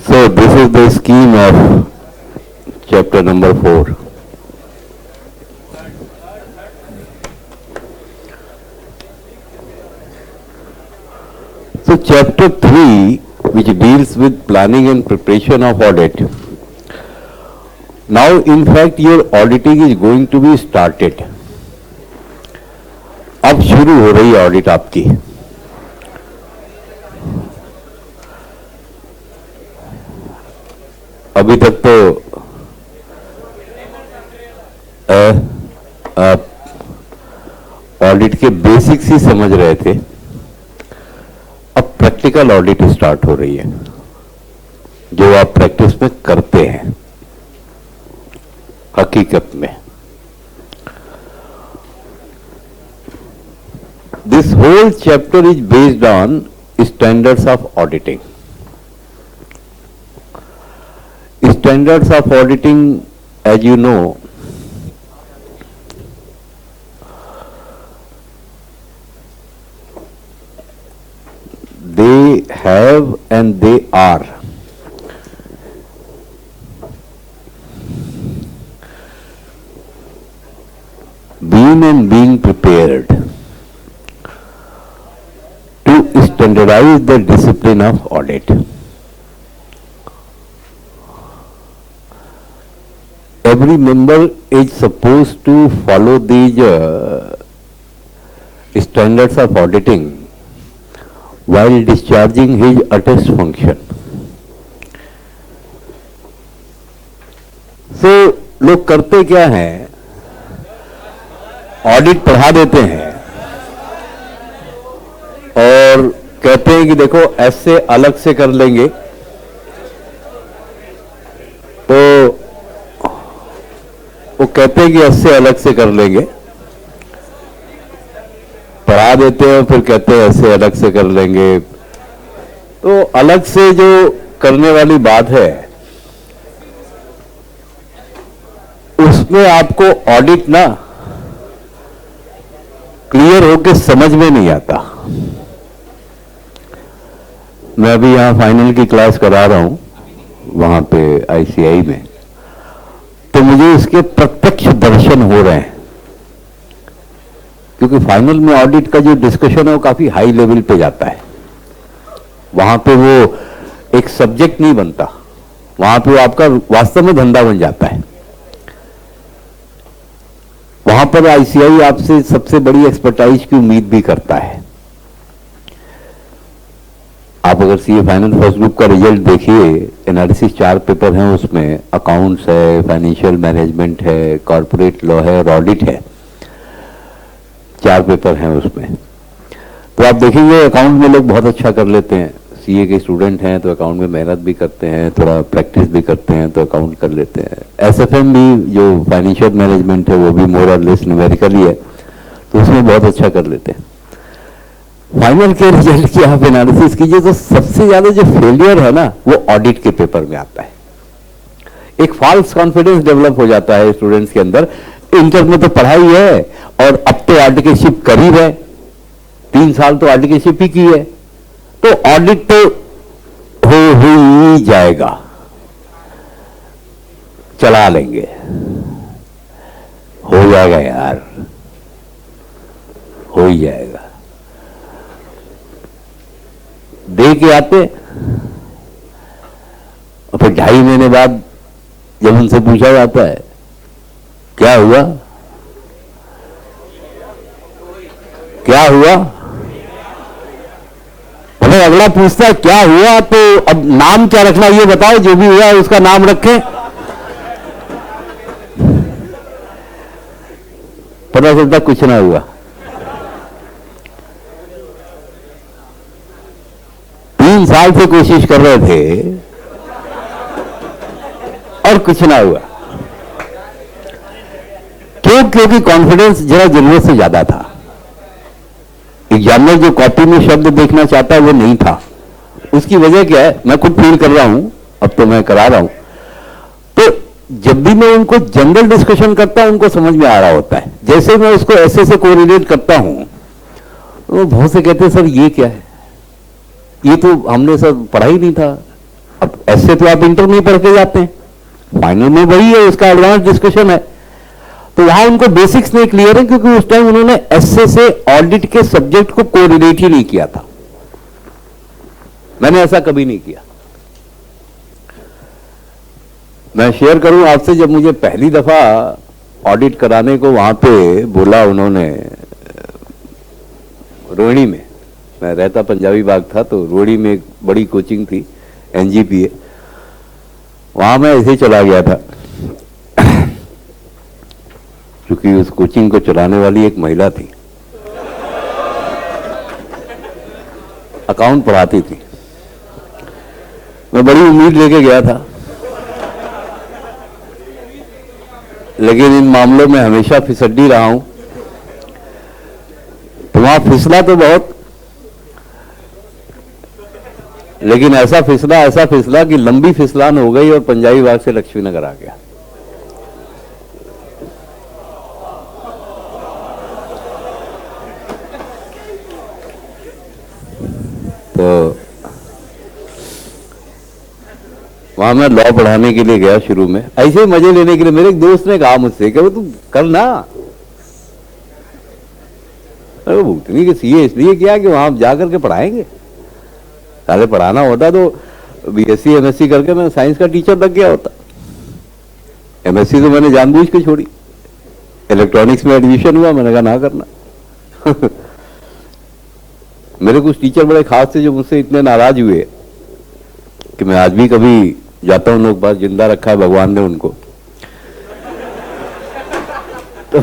So this is the scheme of chapter number 4. So chapter 3, which deals with planning and preparation of audit. Now in fact your auditing is going to be started. अब शुरू हो रही है audit आपकी. अभी तक तो आप ऑडिट के बेसिक्स ही समझ रहे थे. अब प्रैक्टिकल ऑडिट स्टार्ट हो रही है, जो आप प्रैक्टिस में करते हैं हकीकत में. This whole chapter is based on standards of auditing. Standards of auditing, as you know, they have and they are been and being prepared to standardize the discipline of audit. Every member is supposed to follow these standards of auditing while discharging his attest function. So, लोग करते क्या हैं? Audit पढ़ा देते हैं और कहते हैं कि देखो ऐसे अलग से कर लेंगे. तो वो कहते हैं कि ऐसे अलग से कर लेंगे, पढ़ा देते हैं, फिर कहते हैं ऐसे अलग से कर लेंगे. तो अलग से जो करने वाली बात है उसमें आपको ऑडिट ना क्लियर होके समझ में नहीं आता. मैं अभी यहां फाइनल की क्लास करा रहा हूं वहां पे आईसीआई में, तो मुझे इसके प्रत्यक्ष दर्शन हो रहे हैं. क्योंकि फाइनल में ऑडिट का जो डिस्कशन है वो काफी हाई लेवल पे जाता है. वहां पे वो एक सब्जेक्ट नहीं बनता, वहां पे वो आपका वास्तव में धंधा बन जाता है. वहां पर आईसीआई आपसे सबसे बड़ी एक्सपर्टाइज की उम्मीद भी करता है. आप अगर सीए फाइनल फर्स्ट ग्रुप का रिजल्ट देखिए, एनालिसिस 4 पेपर हैं उसमें. अकाउंट्स है, फाइनेंशियल मैनेजमेंट है, कॉर्पोरेट लॉ है और ऑडिट है. 4 पेपर हैं उसमें. तो आप देखेंगे अकाउंट में लोग बहुत अच्छा कर लेते हैं, सीए के स्टूडेंट हैं तो अकाउंट में मेहनत भी करते हैं, थोड़ा प्रैक्टिस भी करते हैं तो अकाउंट कर लेते हैं। एसएफएम भी जो फाइनेंशियल मैनेजमेंट है वो भी मोर और लेस न्यूमेरिकली है, तो उसमें बहुत अच्छा कर लेते हैं। फाइनल के रिजल्ट की आप एनालिसिस कीजिए तो सबसे ज्यादा जो फेलियर है ना वो ऑडिट के पेपर में आता है। एक फॉल्स कॉन्फिडेंस डेवलप हो जाता है स्टूडेंट्स के अंदर, इंटर में तो पढ़ाई है और अब तो आर्टिकलशिप करीब है, 3 साल तो आर्टिकलशिप ही की है, तो ऑडिट तो हो ही जाएगा, चला लेंगे, हो जाएगा यार, हो ही जाएगा। दे के आते और फिर 2.5 महीने बाद जब उनसे पूछा जाता है क्या हुआ, क्या हुआ, अगर अगला पूछता है क्या हुआ तो अब नाम क्या रखना ये बताओ, जो भी हुआ है उसका नाम रखें। पता चलता कुछ ना हुआ। 3 साल से कोशिश कर रहे थे और कुछ ना हुआ। क्यों? क्योंकि कॉन्फिडेंस जरा जरूरत से ज्यादा था। एग्जामिनर जो कॉपी में शब्द देखना चाहता है वो नहीं था। उसकी वजह क्या है, मैं खुद फील कर रहा हूं, अब तो मैं करा रहा हूं, तो जब भी मैं उनको जनरल डिस्कशन करता हूं उनको समझ में आ रहा होता है। जैसे मैं उसको ऐसे से कोरिलेट करता हूं तो बहुत से कहते हैं सर ये क्या है, ये तो हमने सर पढ़ा ही नहीं था। अब ऐसे तो आप इंटर में पढ़ के जाते हैं, फाइनल में वही है, उसका एडवांस डिस्कशन है। तो वहां उनको बेसिक्स नहीं क्लियर है क्योंकि उस टाइम उन्होंने एसए से ऑडिट के सब्जेक्ट को कोरिलेट ही नहीं किया था। मैंने ऐसा कभी नहीं किया। मैं शेयर करूं आपसे, जब मुझे पहली दफा ऑडिट कराने को वहां पे बोला उन्होंने, रोहिणी में, मैं रहता पंजाबी बाग था तो रोहिणी में एक बड़ी कोचिंग थी एनजीपीए, वहां मैं ऐसे चला गया था क्योंकि उस कोचिंग को चलाने वाली एक महिला थी, अकाउंट पढ़ाती थी। मैं बड़ी उम्मीद लेके गया था, लेकिन इन मामलों में हमेशा फिसड्डी रहा हूं, तो वहां फिसला तो बहुत, लेकिन ऐसा फिसला कि लंबी फिसलान हो गई और पंजाबी बाग से लक्ष्मीनगर आ गया। तो वहां मैं लॉ पढ़ाने के लिए गया शुरू में, ऐसे ही मजे लेने के लिए। मेरे एक दोस्त ने कहा मुझसे कि वो तू करना, अरे भूतनी के सीए इसलिए किया कि वहां जाकर के पढ़ाएंगे, सारे पढ़ाना होता तो बीएससी एमएससी करके मैं साइंस का टीचर लग गया होता। एमएससी तो मैंने जानबूझ के छोड़ी, इलेक्ट्रॉनिक्स में एडमिशन हुआ, मैंने कहा ना करना। मेरे कुछ टीचर बड़े खास थे जो मुझसे इतने नाराज हुए कि मैं आज भी कभी जाता हूं, लोग बात जिंदा रखा है भगवान ने उनको, तो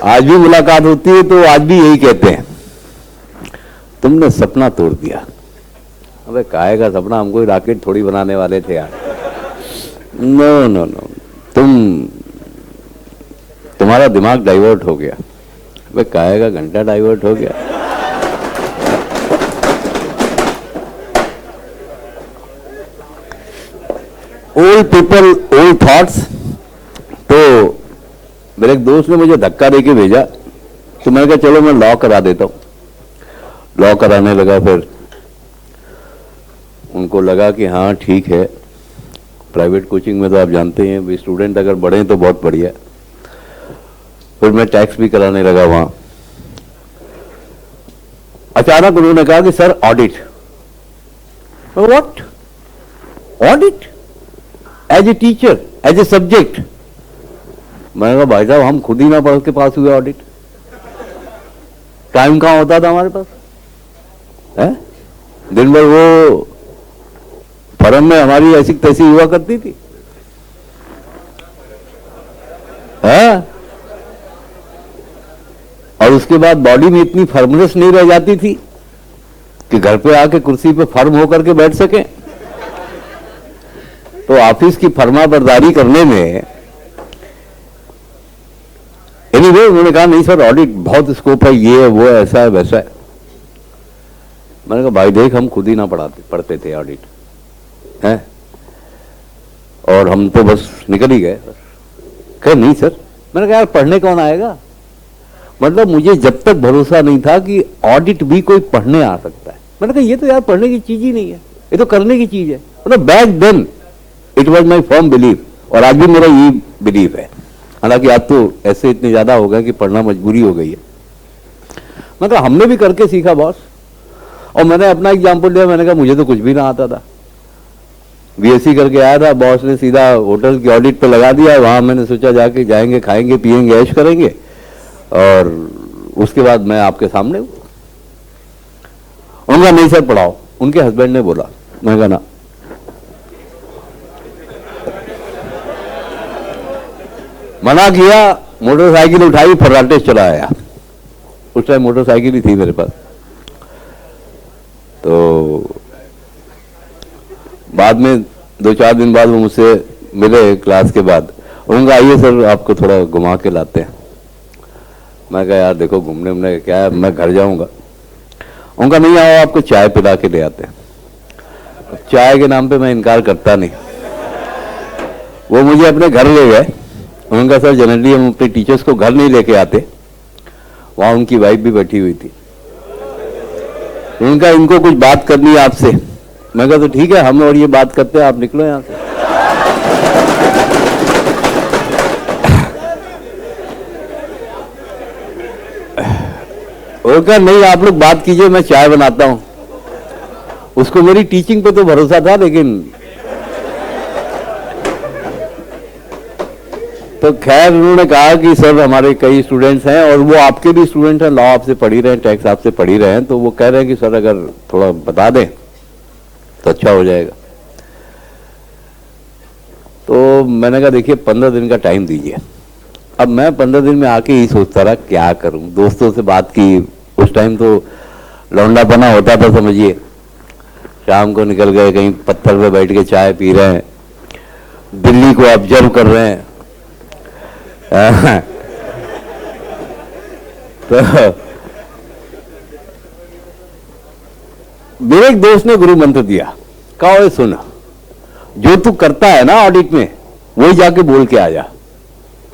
आज भी मुलाकात होती है तो आज भी यही कहते हैं, तुमने सपना तोड़ दिया। अबे काहे का सपना, हम कोई रॉकेट थोड़ी बनाने वाले थे यार। नो नो नो, तुम्हारा दिमाग डाइवर्ट हो गया। अबे काहे का घंटा डाइवर्ट हो गया। Old people old thoughts. तो मेरे एक दोस्त ने मुझे धक्का देके भेजा, तो मैंने कहा चलो मैं लॉ करा देता हूं। लॉ कराने लगा, फिर उनको लगा कि हाँ ठीक है, प्राइवेट कोचिंग में तो आप जानते हैं भी स्टूडेंट अगर बढ़े तो बहुत बढ़िया। फिर मैं टैक्स भी कराने लगा वहां। अचानक उन्होंने कहा कि sir audit. What? Audit as a teacher, as a subject? मैंने कहा भाई साहब हम खुद ही ना पढ़ के पास हुए ऑडिट, टाइम कहां होता था हमारे पास है? दिन भर वो फर्म में हमारी ऐसी तैसी हुआ करती थी है? और उसके बाद बॉडी में इतनी फर्मनेस नहीं रह जाती थी कि घर पे आके कुर्सी पे फर्म होकर के बैठ सके। तो ऑफिस की फर्माबरदारी करने में एनीवे उन्होंने कहा नहीं सर ऑडिट बहुत स्कोप है, ये है वो है, ऐसा है वैसा है। मैंने कहा भाई देख हम खुद ही ना पढ़ते थे ऑडिट है, और हम तो बस निकल ही गए। कहे नहीं सर। मैंने कहा यार पढ़ने कौन आएगा, मतलब मुझे जब तक भरोसा नहीं था कि ऑडिट भी कोई पढ़ने आ सकता है। मैंने कहा ये तो यार पढ़ने की चीज ही नहीं है, ये तो करने की चीज है। मतलब back then it was my firm believe, और आज भी मेरा ये बिलीव है। हालांकि आज तो ऐसे इतने ज्यादा हो गए कि पढ़ना मजबूरी हो गई है। मतलब हमने भी करके सीखा बॉस। और मैंने अपना एग्जाम्पल दिया, मैंने कहा मुझे तो कुछ भी ना आता था, बीएससी करके आया था, बॉस ने सीधा होटल की ऑडिट पे लगा दिया। वहां मैंने सोचा जाके जाएंगे खाएंगे पिएंगे ऐश करेंगे, और उसके बाद मैं आपके सामने हूं। उनका नहीं सर पढ़ाओ, उनके हस्बैंड ने बोला। मैं कहा ना, मना किया, मोटरसाइकिल उठाई फर्राटे चला आया। उस टाइम मोटरसाइकिल ही थी मेरे पास। तो बाद में 2-4 दिन बाद वो मुझसे मिले क्लास के बाद। उनका आइए सर आपको थोड़ा घुमा के लाते हैं। मैं कहा यार देखो घूमने उमने क्या है, मैं घर जाऊंगा। उनका नहीं आओ आपको चाय पिला के ले आते हैं। चाय के नाम पे मैं इनकार करता नहीं। वो मुझे अपने घर ले गए। उनका सर जनरली हम अपने टीचर्स को घर नहीं लेके आते, वहां उनकी वाइफ भी बैठी हुई थी। उनका इनको कुछ बात करनी है आपसे। मैं कहा तो ठीक है हम और ये बात करते हैं, आप निकलो यहां से। और कहा नहीं आप लोग बात कीजिए, मैं चाय बनाता हूं। उसको मेरी टीचिंग पे तो भरोसा था, लेकिन तो खैर उन्होंने कहा कि सर हमारे कई स्टूडेंट्स हैं और वो आपके भी स्टूडेंट हैं, लॉ आपसे पढ़ ही रहे हैं, टैक्स आपसे पढ़ ही रहे हैं, तो वो कह रहे हैं कि सर अगर थोड़ा बता दें तो अच्छा हो जाएगा। तो मैंने कहा देखिए 15 दिन का टाइम दीजिए। अब मैं 15 दिन में आके ही सोचता रहा क्या करूं। दोस्तों से बात की, उस टाइम तो लौंडापना होता था समझिए। शाम को निकल गए कहीं पत्थर पे बैठ के चाय पी रहे हैं, दिल्ली को ऑब्जर्व कर रहे हैं। तो मेरे एक दोस्त ने गुरु मंत्र दिया, कहा सुन जो तू करता है ना ऑडिट में वही जाके बोल के आ जा।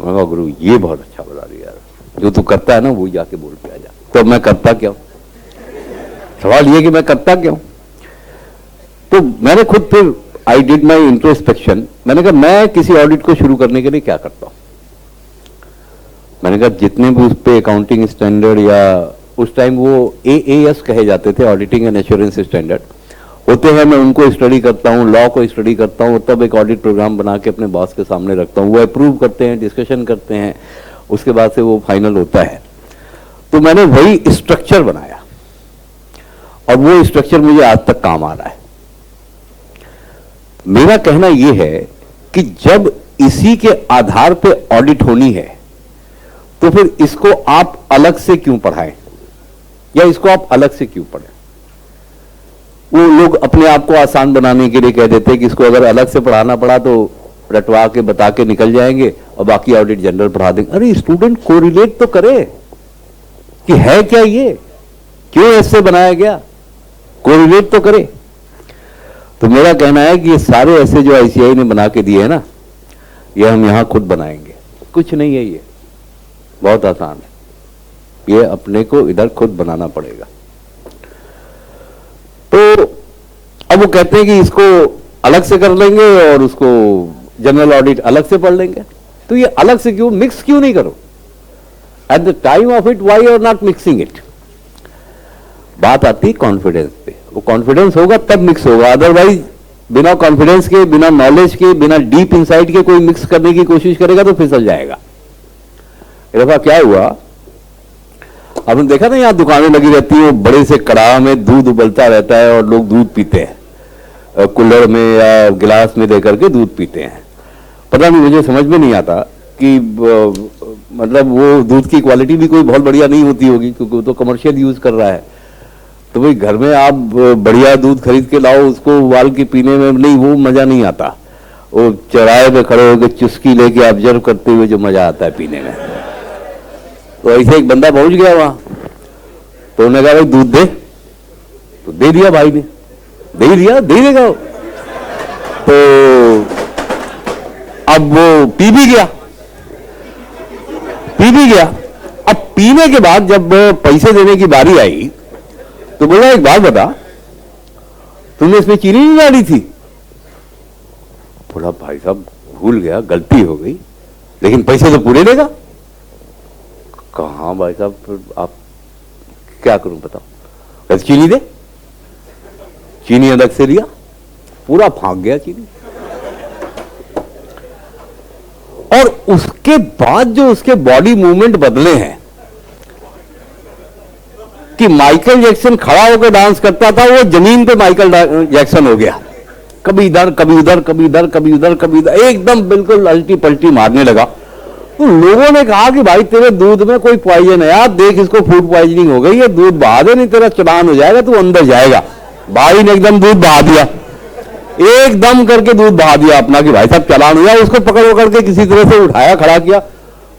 मैं कहा गुरु ये बहुत अच्छा बता दिया यार, जो तू करता है ना वही जाके बोल के आ जा। तो मैं करता क्या हूं, सवाल ये कि मैं करता क्या हूं। तो मैंने खुद फिर आई डिड माई इंट्रोस्पेक्शन। मैंने कहा मैं किसी ऑडिट को शुरू करने के लिए क्या करता हूं। मैंने कहा जितने भी उस पे अकाउंटिंग स्टैंडर्ड या उस टाइम वो AAS कहे जाते थे, ऑडिटिंग एंड एश्योरेंस स्टैंडर्ड होते हैं, मैं उनको स्टडी करता हूं, लॉ को स्टडी करता हूं, तब एक ऑडिट प्रोग्राम बना के अपने बॉस के सामने रखता हूं। वो अप्रूव करते हैं, डिस्कशन करते हैं, उसके बाद से वो फाइनल होता है। तो मैंने वही स्ट्रक्चर बनाया और वो स्ट्रक्चर मुझे आज तक काम आ रहा है। मेरा कहना यह है कि जब इसी के आधार पे ऑडिट होनी है तो फिर इसको आप अलग से क्यों पढ़ाएं, या इसको आप अलग से क्यों पढ़ें। वो लोग अपने आप को आसान बनाने के लिए कह देते हैं कि इसको अगर अलग से पढ़ाना पड़ा तो रटवा के बता के निकल जाएंगे और बाकी ऑडिट जनरल पढ़ा देंगे। अरे स्टूडेंट कोरिलेट तो करे कि है क्या ये, क्यों ऐसे बनाया गया, कोरिलेट तो करे। तो मेरा कहना है कि ये सारे ऐसे जो ICAI ने बना के दिए है ना, ये हम यहां खुद बनाएंगे। कुछ नहीं है, ये बहुत आसान है, ये अपने को इधर खुद बनाना पड़ेगा। तो अब वो कहते हैं कि इसको अलग से कर लेंगे और उसको जनरल ऑडिट अलग से पढ़ लेंगे। तो ये अलग से क्यों, मिक्स क्यों नहीं करो at the time of it, why you are not mixing it. बात आती है कॉन्फिडेंस पे, वो कॉन्फिडेंस होगा तब मिक्स होगा, अदरवाइज बिना कॉन्फिडेंस के, बिना नॉलेज के, बिना डीप इनसाइट के कोई मिक्स करने की कोशिश करेगा तो फिसल जाएगा। एक दफा क्या हुआ, आपने देखा ना यहाँ दुकानें लगी रहती है, बड़े से कड़ाह में दूध उबलता रहता है और लोग दूध पीते हैं, कुल्हड़ में या गिलास में देकर के दूध पीते हैं। पता नहीं, मुझे समझ में नहीं आता कि मतलब वो दूध की क्वालिटी भी कोई बहुत बढ़िया नहीं होती होगी, क्योंकि वो तो कमर्शियल यूज कर रहा है। तो भाई घर में आप बढ़िया दूध खरीद के लाओ, उसको उबाल के पीने में नहीं, वो मजा नहीं आता। वो चौराहे पे खड़े होकर चुस्की लेके ऑब्जर्व करते हुए जो मजा आता है पीने में। तो ऐसे एक बंदा पहुंच गया वहां, तो उन्होंने कहा भाई दूध दे, तो दे दिया भाई ने, दे ही दिया, दे देगा वो। तो अब वो पी भी गया, पी भी गया। अब पीने के बाद जब पैसे देने की बारी आई तो बोला एक बात बता, तुमने इसमें चीनी नहीं डाली थी? बोला भाई साहब भूल गया, गलती हो गई, लेकिन पैसे तो पूरे देगा। कहा भाई साहब फिर आप क्या करूं बताओ? कैसे चीनी दे? चीनी अलग से लिया, पूरा फांक गया चीनी। और उसके बाद जो उसके बॉडी मूवमेंट बदले हैं कि माइकल जैक्सन खड़ा होकर डांस करता था, वो जमीन पे माइकल जैक्सन हो गया। कभी इधर कभी उधर, कभी इधर कभी उधर, कभी इधर, एकदम बिल्कुल अल्टी पल्टी मारने लगा। तो लोगों ने कहा कि भाई तेरे दूध में कोई पॉइजन है यार, देख इसको फूड पॉइजनिंग हो गई है, दूध बहा दे नहीं तेरा चलान हो जाएगा, तू अंदर जाएगा। भाई ने एकदम दूध बहा दिया, एकदम करके दूध बहा दिया अपना कि भाई साहब चलान हो जाए। उसको पकड़ पकड़ के किसी तरह से उठाया, खड़ा किया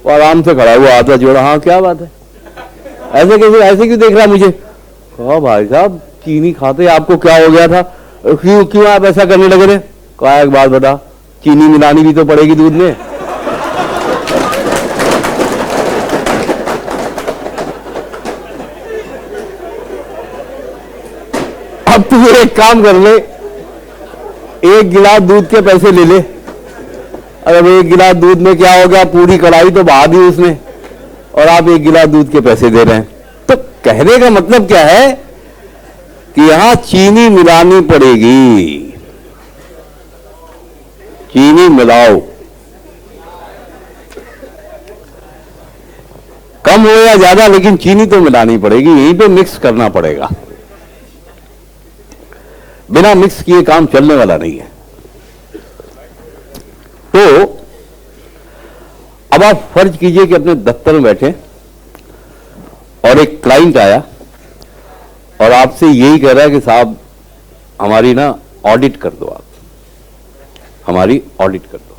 और आराम से खड़ा हुआ, हाथ जोड़ा, हाँ क्या बात है, ऐसे कैसे, ऐसे क्यों देख रहा है मुझे? कहा भाई साहब चीनी खाते आपको क्या हो गया था, क्यों क्यों आप ऐसा करने लगे थे? कहा एक बात बता, चीनी मिलानी भी तो पड़ेगी दूध में। अब तू एक काम कर ले, एक गिलास दूध के पैसे ले ले। अगर एक गिलास दूध में क्या हो गया, पूरी कढ़ाई तो बहा दी उसने, और आप एक गिलास दूध के पैसे दे रहे हैं। तो कहने का मतलब क्या है कि यहां चीनी मिलानी पड़ेगी, चीनी मिलाओ, कम हो या ज्यादा, लेकिन चीनी तो मिलानी पड़ेगी, यहीं पे मिक्स करना पड़ेगा। बिना मिक्स किए काम चलने वाला नहीं है। तो अब आप फर्ज कीजिए कि अपने दफ्तर में बैठे और एक क्लाइंट आया और आपसे यही कह रहा है कि साहब हमारी ना ऑडिट कर दो, आप हमारी ऑडिट कर दो।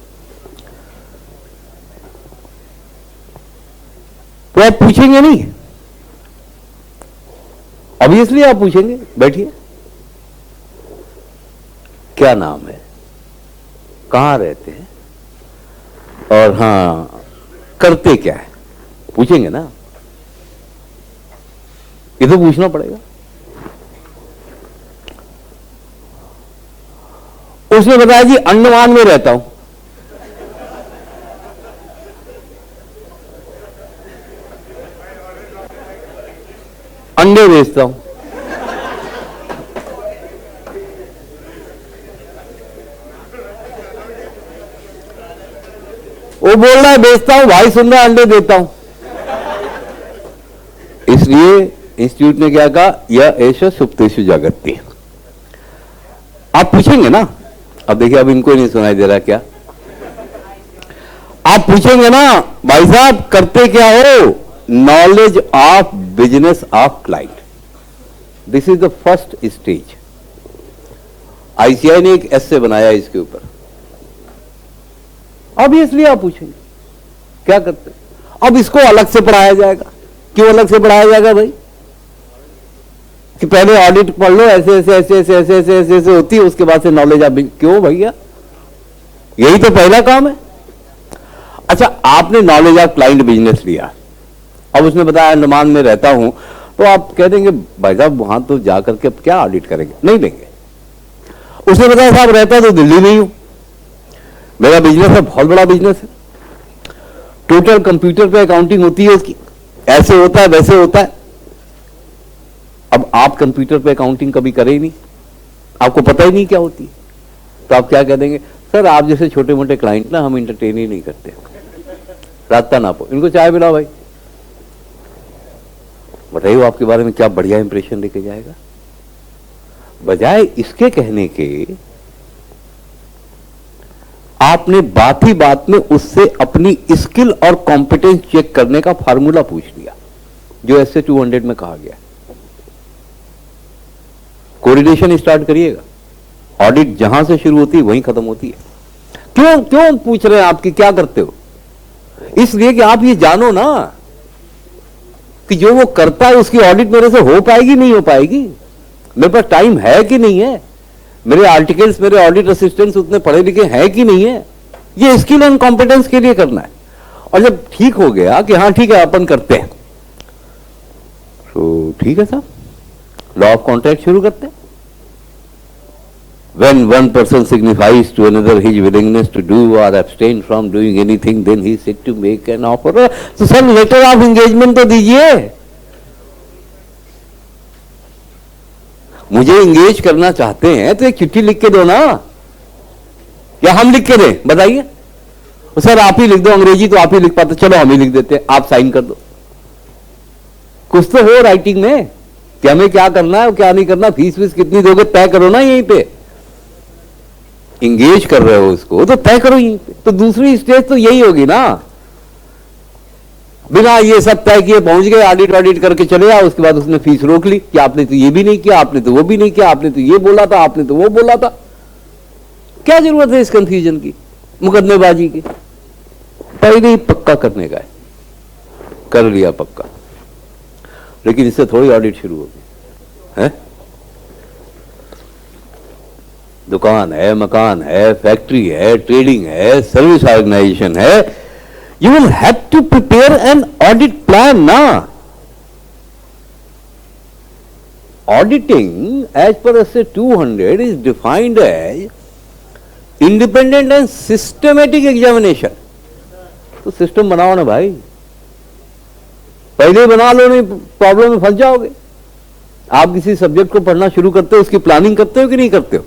तो आप पूछेंगे नहीं? ऑब्वियसली आप पूछेंगे, बैठिए, क्या नाम है, कहां रहते हैं, और हां करते क्या है, पूछेंगे ना? ये तो पूछना पड़ेगा। उसने बताया जी अंडमान में रहता हूं। अंडे बेचता हूं। वो बोल रहा है बेचता हूं, भाई सुन रहा है अंडे देता हूं। इसलिए इंस्टीट्यूट ने क्या कहा, यह ऐसा सुप्तेषु जागृति। आप पूछेंगे ना? अब देखिए, अब इनको नहीं सुनाई दे रहा क्या? आप पूछेंगे ना भाई साहब करते क्या हो? Knowledge of business of client, this is the first stage. ICI ने एक एस्से बनाया इसके ऊपर। ऑब्वियसली आप पूछेंगे क्या करते। अब इसको अलग से पढ़ाया जाएगा। क्यों अलग से पढ़ाया जाएगा भाई? कि पहले ऑडिट पढ़ लो, ऐसे ऐसे ऐसे ऐसे ऐसे ऐसे ऐसे ऐसे होती है, उसके बाद से नॉलेज आप। क्यों भैया, यही तो पहला काम है। अच्छा, आपने नॉलेज ऑफ क्लाइंट बिजनेस लिया, अब उसने बताया अंडमान में रहता हूं, तो आप कह देंगे भाई साहब वहां तो जाकर के अब क्या ऑडिट करेंगे? नहीं लेंगे। उसने बताया साहब रहता तो दिल्ली में ही हूं, मेरा बिजनेस है, बहुत बड़ा बिजनेस है, टोटल कंप्यूटर पे अकाउंटिंग होती है उसकी, ऐसे होता है वैसे होता है। अब आप कंप्यूटर पे अकाउंटिंग कभी करे ही नहीं, आपको पता ही नहीं क्या होती, तो आप क्या कह देंगे? सर आप जैसे छोटे मोटे क्लाइंट ना हम इंटरटेन ही नहीं करते, रास्ता ना पो, इनको चाय पिलाओ भाई। बताइए वो आपके बारे में क्या बढ़िया इंप्रेशन लेके जाएगा। बजाय इसके कहने के आपने बात ही बात में उससे अपनी स्किल और कॉम्पिटेंस चेक करने का फार्मूला पूछ लिया, जो ऐसे 200 में कहा गया। कोऑर्डिनेशन स्टार्ट करिएगा। ऑडिट जहां से शुरू होती है वहीं खत्म होती है। क्यों क्यों पूछ रहे हैं आप कि क्या करते हो? इसलिए कि आप ये जानो ना कि जो वो करता है उसकी ऑडिट मेरे से हो पाएगी नहीं हो पाएगी, मेरे पास टाइम है कि नहीं है, मेरे आर्टिकल्स, मेरे ऑडिट असिस्टेंट्स उतने पढ़े लिखे हैं कि नहीं है। ये स्किल एंड कॉम्पिटेंस के लिए करना है। और जब ठीक हो गया कि हाँ ठीक है अपन करते हैं, तो ठीक है साहब, लॉ ऑफ कॉन्ट्रैक्ट शुरू करते हैं। When one person signifies to another his willingness to do or abstain from doing anything, then he is said to make an offer. तो सर लेटर ऑफ एंगेजमेंट तो दीजिए, मुझे एंगेज करना चाहते हैं तो एक चिट्ठी लिख के दो ना, या हम लिख के दें, बताइए। सर आप ही लिख दो, अंग्रेजी तो आप ही लिख पाते, चलो हम ही लिख देते हैं, आप साइन कर दो। कुछ तो हो राइटिंग में कि हमें क्या करना है और क्या नहीं करना, फीस वीस कितनी दोगे तय करो ना यहीं पे। इंगेज कर रहे हो उसको तो तय करो यहीं पे। तो दूसरी स्टेज तो यही होगी ना, बिना ये सब तय किए पहुंच गए, ऑडिट करके चले आओ, उसके बाद उसने फीस रोक ली कि आपने तो ये भी नहीं किया, आपने तो वो भी नहीं किया, आपने तो ये बोला था, आपने तो वो बोला था। क्या जरूरत है इस कंफ्यूजन की, मुकदमेबाजी की? पहले ही पक्का करने का है, कर लिया पक्का, लेकिन इससे थोड़ी ऑडिट शुरू होगी है। दुकान है, मकान है, फैक्ट्री है, ट्रेडिंग है, सर्विस ऑर्गेनाइजेशन है, you will have to prepare an audit plan ना। Auditing as per SA 200 is defined as independent and systematic examination. तो सिस्टम बनाओ ना भाई, पहले बना लो, नहीं प्रॉब्लम में फंस जाओगे। आप किसी सब्जेक्ट को पढ़ना शुरू करते हो, उसकी प्लानिंग करते हो कि नहीं करते हो?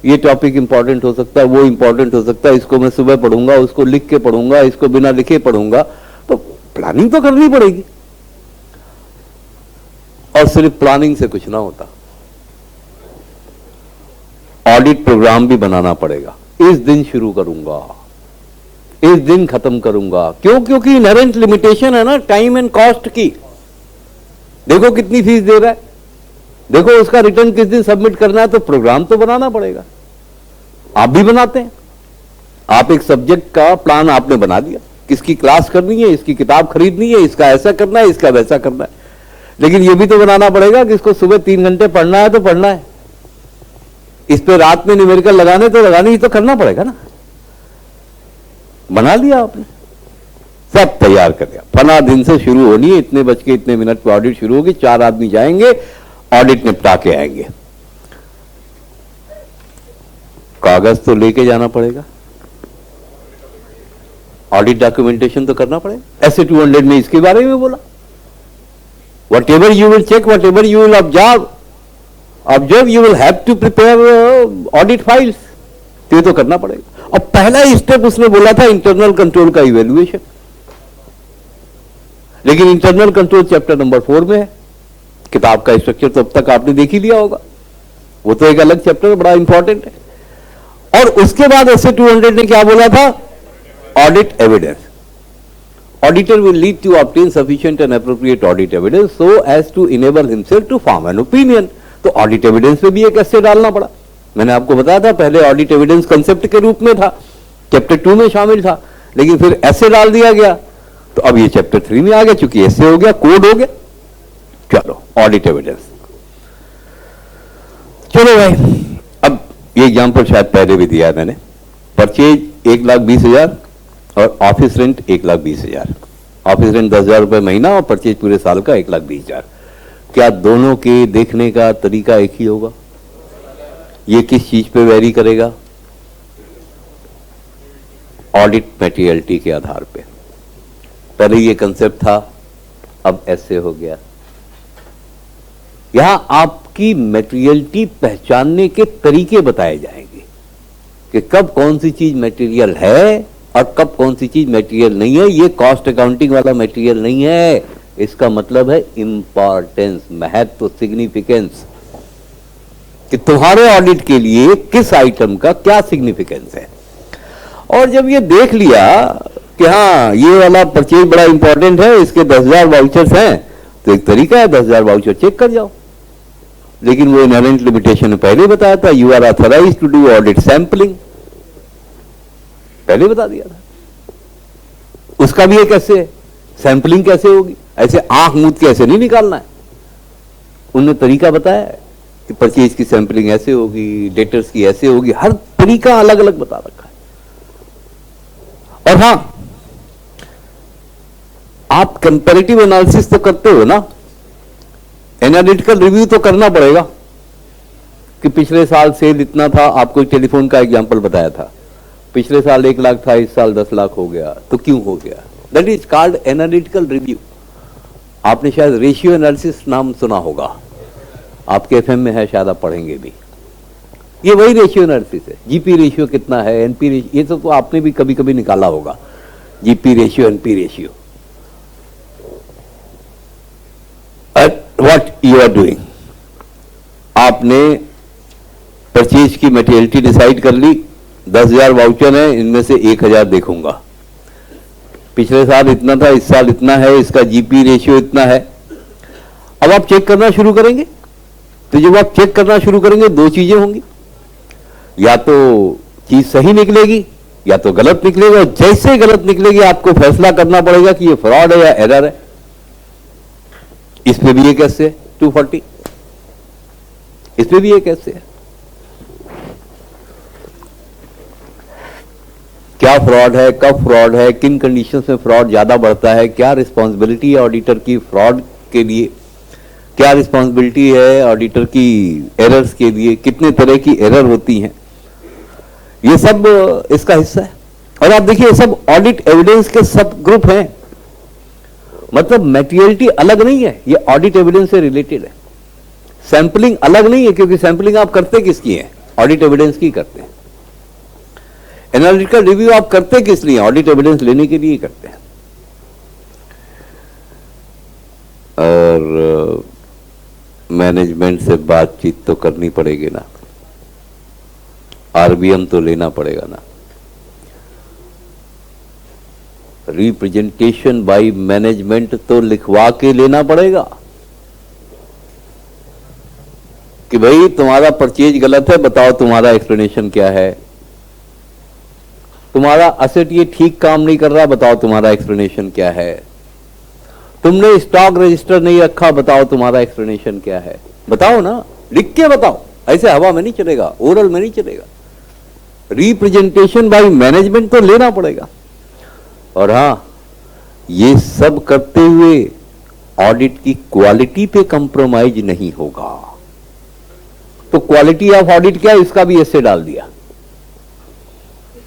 ये टॉपिक इंपॉर्टेंट हो सकता है, वो इंपॉर्टेंट हो सकता है, इसको मैं सुबह पढ़ूंगा, उसको लिख के पढ़ूंगा, इसको बिना लिखे पढ़ूंगा, तो प्लानिंग तो करनी पड़ेगी। और सिर्फ प्लानिंग से कुछ ना होता, ऑडिट प्रोग्राम भी बनाना पड़ेगा। इस दिन शुरू करूंगा, इस दिन खत्म करूंगा। क्यों? क्योंकि इनहेरेंट लिमिटेशन है ना टाइम एंड कॉस्ट की। देखो कितनी फीस दे रहा है, देखो उसका रिटर्न किस दिन सबमिट करना है, तो प्रोग्राम तो बनाना पड़ेगा। आप भी बनाते हैं, आप एक सब्जेक्ट का प्लान आपने बना दिया, किसकी क्लास करनी है, इसकी किताब खरीदनी है, इसका ऐसा करना है, इसका वैसा करना है, लेकिन यह भी तो बनाना पड़ेगा कि इसको सुबह 3 घंटे पढ़ना है तो पढ़ना है, इस पे रात में न्यूमेरिकल लगाने तो लगाने ही तो करना पड़ेगा ना। बना लिया आपने, सब तैयार कर दिया, फला दिन से शुरू होनी है, इतने बज के इतने मिनट पे ऑडिट शुरू होगी, 4 आदमी जाएंगे, ऑडिट निपटा के आएंगे। कागज तो लेके जाना पड़ेगा, ऑडिट डॉक्यूमेंटेशन तो करना पड़ेगा। ऐसे 200 में इसके बारे में बोला, whatever you will check, whatever you will observe you will have to prepare audit files. तो ये तो करना पड़ेगा। और पहला स्टेप उसने बोला था इंटरनल कंट्रोल का इवेल्युएशन, लेकिन इंटरनल कंट्रोल चैप्टर नंबर 4 में है। किताब का स्ट्रक्चर तो अब तक आपने देख ही लिया होगा, वो तो एक अलग चैप्टर बड़ा इंपॉर्टेंट है। और उसके बाद ऐसे 200 ने क्या बोला था? Audit evidence. Auditor will lead to obtain sufficient and appropriate audit evidence so as to enable himself to form an opinion. तो ऑडिट एविडेंस पे भी एक ऐसे डालना पड़ा। मैंने आपको बताया था पहले ऑडिट एविडेंस कंसेप्ट के रूप में था, चैप्टर 2 में शामिल था, लेकिन फिर ऐसे डाल दिया गया, तो अब ये चैप्टर 3 में आ गया, चूंकि ऐसे हो गया, कोड हो गया। चलो ऑडिट एविडेंस, चलो भाई। अब ये एग्जाम्पल शायद पहले भी दिया है मैंने। परचेज 1,20,000 और ऑफिस रेंट 1,20,000। ऑफिस रेंट 10,000 रुपए महीना और परचेज पूरे साल का 1,20,000। क्या दोनों के देखने का तरीका एक ही होगा? ये किस चीज पे वेरी करेगा? ऑडिट मटेरियलिटी के आधार पे। पहले ये कंसेप्ट था, अब ऐसे हो गया। यहां आपकी मटेरियलिटी पहचानने के तरीके बताए जाएंगे कि कब कौन सी चीज मटेरियल है और कब कौन सी चीज मटेरियल नहीं है। ये कॉस्ट अकाउंटिंग वाला मटेरियल नहीं है, इसका मतलब है इंपॉर्टेंस, महत्व, सिग्निफिकेंस, कि तुम्हारे ऑडिट के लिए किस आइटम का क्या सिग्निफिकेंस है। और जब ये देख लिया कि हाँ ये वाला परचेज बड़ा इंपॉर्टेंट है, इसके 10,000 वाउचर्स हैं, तो एक तरीका है 10,000 वाउचर चेक कर जाओ। लेकिन वो इनहेरेंट लिमिटेशन में पहले बताया था, you are authorise to do audit sampling, पहले बता दिया था। उसका भी एक ऐसे है, सैंपलिंग कैसे होगी, ऐसे आंख मूंद के ऐसे नहीं निकालना है। उन्होंने तरीका बताया है कि परचेज की सैंपलिंग ऐसे होगी, डेटर्स की ऐसे होगी, हर तरीका अलग अलग बता रखा है। और हां, आप कंपैरेटिव एनालिसिस तो करते हो ना, एनालिटिकल रिव्यू तो करना पड़ेगा कि पिछले साल सेल इतना था। आपको एक टेलीफोन का एग्जांपल बताया था, पिछले साल 1 लाख था, इस साल 10 लाख हो गया, तो क्यों हो गया? That is called analytical review. आपने शायद रेशियो एनालिसिस नाम सुना होगा, आपके एफएम में है, शायद आप पढ़ेंगे भी। ये वही रेशियो एनालिसिस है। जीपी रेशियो कितना है, एनपी रेशियो, ये सब तो आपने भी कभी कभी निकाला होगा, GP ratio, NP ratio. What you are doing, आपने परचेज की मटेरियलिटी डिसाइड कर ली, 10,000 वाउचर है, इनमें से 1,000 देखूंगा, पिछले साल इतना था, इस साल इतना है, इसका जीपी रेशियो इतना है। अब आप चेक करना शुरू करेंगे, तो जब आप चेक करना शुरू करेंगे, दो चीजें होंगी, या तो चीज सही निकलेगी या तो गलत निकलेगा। और जैसे गलत निकलेगी आपको फैसला करना पड़ेगा कि ये फ्रॉड है या एरर है। इस पे भी एक ऐसे है 240, इस पे भी एक ऐसे है। क्या फ्रॉड है, कब फ्रॉड है, किन कंडीशंस में फ्रॉड ज्यादा बढ़ता है, क्या रिस्पॉन्सिबिलिटी है ऑडिटर की फ्रॉड के लिए, क्या रिस्पॉन्सिबिलिटी है ऑडिटर की एरर्स के लिए, कितने तरह की एरर होती हैं, ये सब इसका हिस्सा है। और आप देखिए, ये सब ऑडिट एविडेंस के सब ग्रुप हैं, मतलब मटेरियलिटी अलग नहीं है, ये ऑडिट एविडेंस से रिलेटेड है। सैंपलिंग अलग नहीं है, क्योंकि सैंपलिंग आप करते किसकी है, ऑडिट एविडेंस की करते हैं। एनालिटिकल रिव्यू आप करते किस लिए, ऑडिट एविडेंस लेने के लिए करते हैं। और मैनेजमेंट से बातचीत तो करनी पड़ेगी ना, आरबीएम तो लेना पड़ेगा ना, रिप्रेजेंटेशन बाय मैनेजमेंट तो लिखवा के लेना पड़ेगा कि भाई तुम्हारा परचेज गलत है, बताओ तुम्हारा एक्सप्लेनेशन क्या है, तुम्हारा असेट ये ठीक काम नहीं कर रहा, बताओ तुम्हारा एक्सप्लेनेशन क्या है, तुमने स्टॉक रजिस्टर नहीं रखा, बताओ तुम्हारा एक्सप्लेनेशन क्या है। बताओ ना, लिख के बताओ, ऐसे हवा में नहीं चलेगा, ओरल में नहीं चलेगा। रिप्रेजेंटेशन बाय मैनेजमेंट तो लेना पड़ेगा। और हां, ये सब करते हुए ऑडिट की क्वालिटी पे कंप्रोमाइज नहीं होगा। तो क्वालिटी ऑफ ऑडिट क्या है, इसका भी ऐसे डाल दिया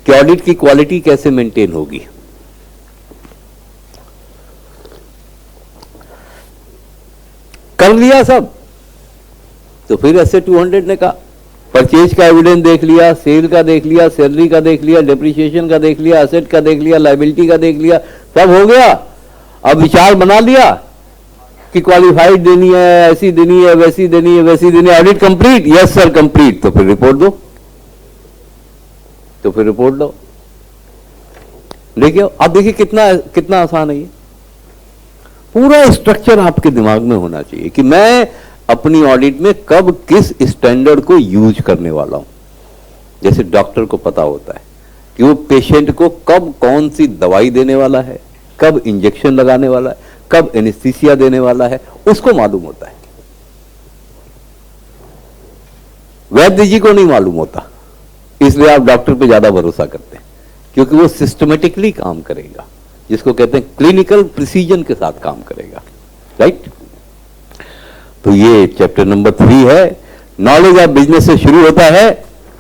कि ऑडिट की क्वालिटी कैसे मेंटेन होगी। कर लिया सब, तो फिर ऐसे 200 ने कहा, परचेज का एविडेंस देख लिया, सेल का देख लिया, सैलरी का देख लिया, डेप्रिसिएशन का देख लिया, असेट का देख लिया, लायबिलिटी का देख लिया, सब हो गया। अब विचार बना लिया कि क्वालिफाइड देनी है, ऐसी देनी है, वैसी देनी है, वैसी देनी है, audit complete, yes sir complete, तो फिर रिपोर्ट दो, तो फिर रिपोर्ट दो। देखिए, अब देखिए कितना कितना आसान है ये। पूरा स्ट्रक्चर आपके दिमाग में होना चाहिए कि मैं अपनी ऑडिट में कब किस स्टैंडर्ड को यूज करने वाला हूं। जैसे डॉक्टर को पता होता है कि वो पेशेंट को कब कौन सी दवाई देने वाला है, कब इंजेक्शन लगाने वाला है, कब एनेस्थीसिया देने वाला है, उसको मालूम होता है। वैद्य जी को नहीं मालूम होता, इसलिए आप डॉक्टर पे ज्यादा भरोसा करते हैं, क्योंकि वो सिस्टमेटिकली काम करेगा, जिसको कहते हैं क्लिनिकल प्रिसीजन के साथ काम करेगा, राइट। तो ये चैप्टर नंबर 3 है। नॉलेज ऑफ बिजनेस से शुरू होता है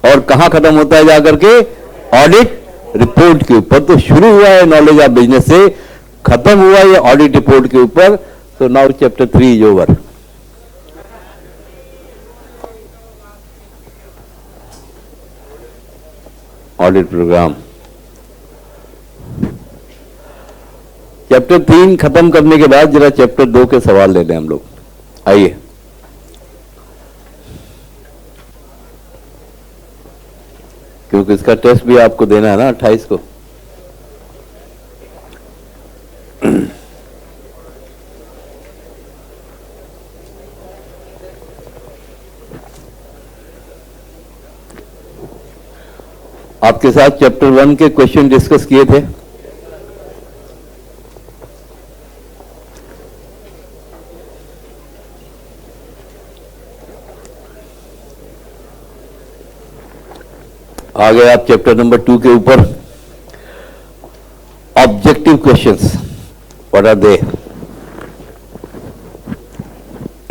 और कहां खत्म होता है जाकर के, ऑडिट रिपोर्ट के ऊपर। तो शुरू हुआ है नॉलेज ऑफ बिजनेस से, खत्म हुआ ये ऑडिट रिपोर्ट के ऊपर। तो now chapter 3 is over. Audit programme chapter 3 खत्म करने के बाद जरा चैप्टर 2 के सवाल ले लें हम लोग। आइए, क्योंकि इसका टेस्ट भी आपको देना है ना 28 को। आपके साथ चैप्टर 1 के क्वेश्चन डिस्कस किए थे। आ गए आप चैप्टर नंबर 2 के ऊपर। Objective questions, what are they?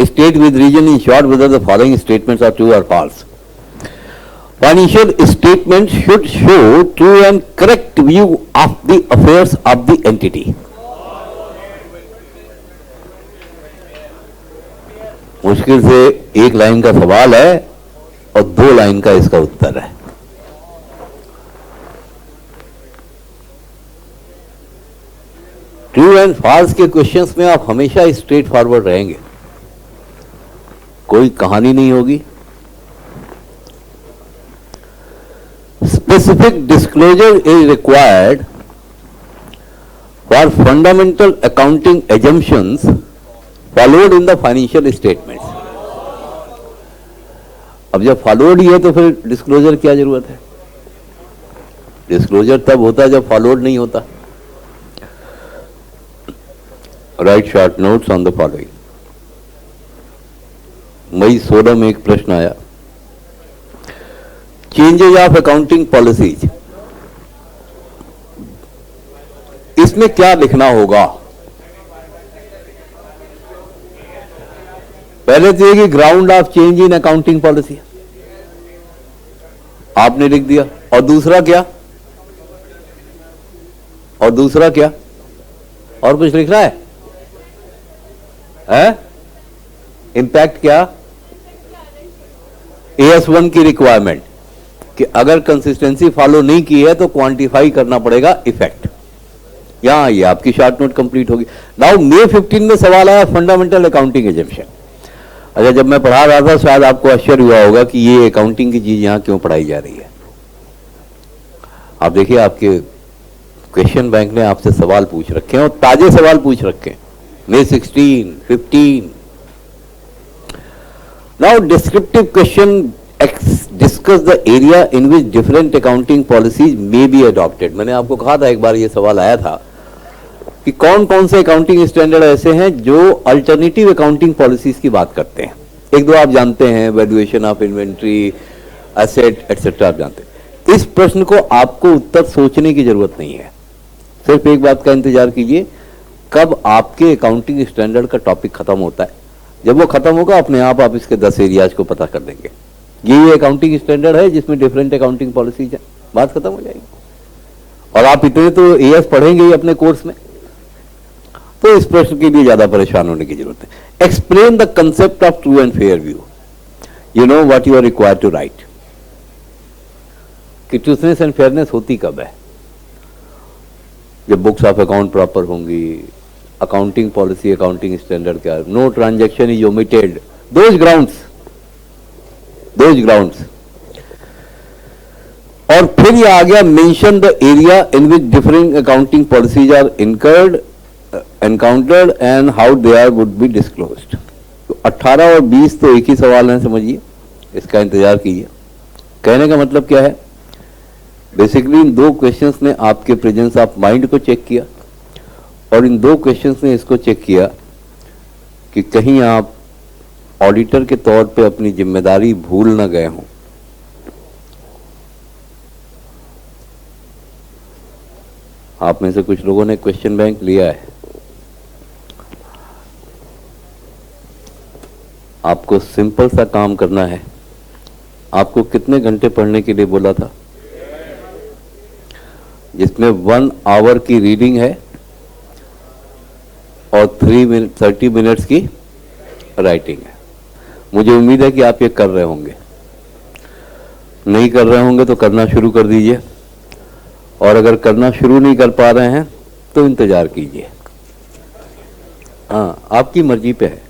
State with reason in short whether the following statements are true or false. Financial statements should show true and correct view of the affairs of the entity. मुश्किल से एक line का सवाल है और 2 line का इसका उत्तर है। ट्रू एंड फॉल्स के क्वेश्चंस में आप हमेशा स्ट्रेट फॉरवर्ड रहेंगे, कोई कहानी नहीं होगी। Specific disclosure is required for fundamental accounting assumptions followed in the financial statements. अब जब फॉलोड ही है तो फिर डिस्क्लोजर क्या जरूरत है? डिस्क्लोजर तब होता है जब फॉलोड नहीं होता। Write short notes on the following. मई 16 में एक प्रश्न आया, चेंजेज ऑफ अकाउंटिंग पॉलिसीज, इसमें क्या लिखना होगा? पहले तो ये कि ground of change in accounting policy आपने लिख दिया, और दूसरा क्या? और दूसरा क्या? और कुछ लिखना है? इंपैक्ट क्या? AS1 की रिक्वायरमेंट कि अगर कंसिस्टेंसी फॉलो नहीं की है तो क्वांटिफाई करना पड़ेगा इफेक्ट। यहां ये आपकी शॉर्ट नोट कंप्लीट होगी। नाउ May 15 में सवाल आया फंडामेंटल अकाउंटिंग एजम्पशन। अच्छा, जब मैं पढ़ा रहा था शायद आपको आश्चर्य हुआ होगा कि ये अकाउंटिंग की चीज यहां क्यों पढ़ाई जा रही है। आप देखिए, आपके क्वेश्चन बैंक ने आपसे सवाल पूछ रखे हैं और ताजे सवाल पूछ रखे हैं। May 16, 15। Now descriptive question discuss the area in which different accounting policies may be adopted। मैंने आपको कहा था, एक बार ये सवाल आया था कि कौन कौन से अकाउंटिंग स्टैंडर्ड ऐसे हैं जो अल्टरनेटिव अकाउंटिंग पॉलिसीज की बात करते हैं। एक दो आप जानते हैं, valuation of inventory, asset etcetera, आप जानते हैं। इस प्रश्न को आपको उत्तर सोचने की जरूरत नहीं है, सिर्फ एक बात का इंतजार कीजिए, कब आपके अकाउंटिंग स्टैंडर्ड का टॉपिक खत्म होता है। जब वो खत्म होगा अपने आप इसके 10 एरियाज को पता कर देंगे। ये अकाउंटिंग स्टैंडर्ड है जिसमें डिफरेंट अकाउंटिंग पॉलिसीज है, बात खत्म हो जाएगी। और आप इतने तो AS पढ़ेंगे ही अपने कोर्स में, तो इस प्रश्न के लिए ज्यादा परेशान होने की जरूरत है। Explain the concept of true and fair view. You know what you are required to write. कि ट्रूथनेस एंड फेयरनेस होती कब है? जब बुक्स ऑफ अकाउंट प्रॉपर होंगी, अकाउंटिंग पॉलिसी, अकाउंटिंग स्टैंडर्ड क्या, no transaction is omitted, those grounds. और फिर ये आ गया mention the area in which different accounting policies are encountered and how they are would be disclosed. तो 18 और 20 तो एक ही सवाल है, समझिए, इसका इंतजार कीजिए। कहने का मतलब क्या है? बेसिकली इन 2 क्वेश्चंस ने आपके प्रेजेंस ऑफ माइंड को चेक किया और इन 2 क्वेश्चंस ने इसको चेक किया कि कहीं आप ऑडिटर के तौर पे अपनी जिम्मेदारी भूल ना गए हों। आप में से कुछ लोगों ने क्वेश्चन बैंक लिया है, आपको सिंपल सा काम करना है। आपको कितने घंटे पढ़ने के लिए बोला था? जिसमें 1 आवर की रीडिंग है और 30 मिनट्स की राइटिंग है। मुझे उम्मीद है कि आप ये कर रहे होंगे। नहीं कर रहे होंगे तो करना शुरू कर दीजिए, और अगर करना शुरू नहीं कर पा रहे हैं तो इंतजार कीजिए। हाँ, आपकी मर्जी पे है।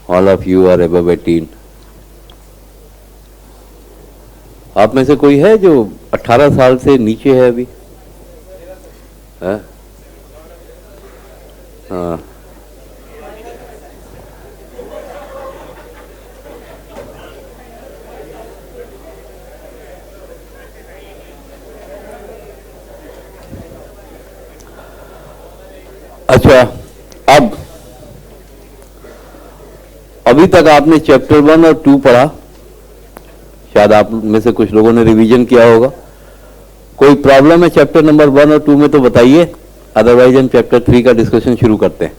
All of you are above 18। आप में से कोई है जो 18 साल से नीचे है अभी? हाँ, हाँ। अच्छा, अब अभी तक आपने चैप्टर 1 और 2 पढ़ा, शायद आप में से कुछ लोगों ने रिवीजन किया होगा। कोई प्रॉब्लम है चैप्टर नंबर 1 और 2 में तो बताइए, अदरवाइज हम चैप्टर 3 का डिस्कशन शुरू करते हैं।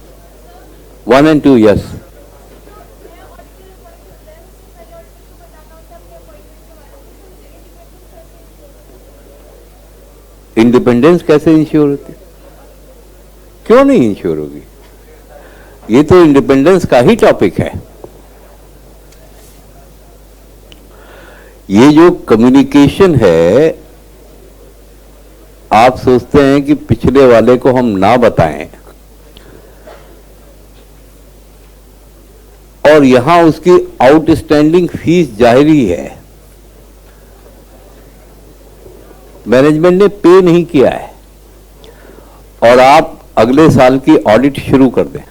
1 and 2, यस। इंडिपेंडेंस कैसे इंश्योर होती, क्यों नहीं इंश्योर होगी? ये तो इंडिपेंडेंस का ही टॉपिक है। ये जो कम्युनिकेशन है, आप सोचते हैं कि पिछले वाले को हम ना बताएं और यहां उसकी आउटस्टैंडिंग फीस जारी है, मैनेजमेंट ने पे नहीं किया है, और आप अगले साल की ऑडिट शुरू कर दें,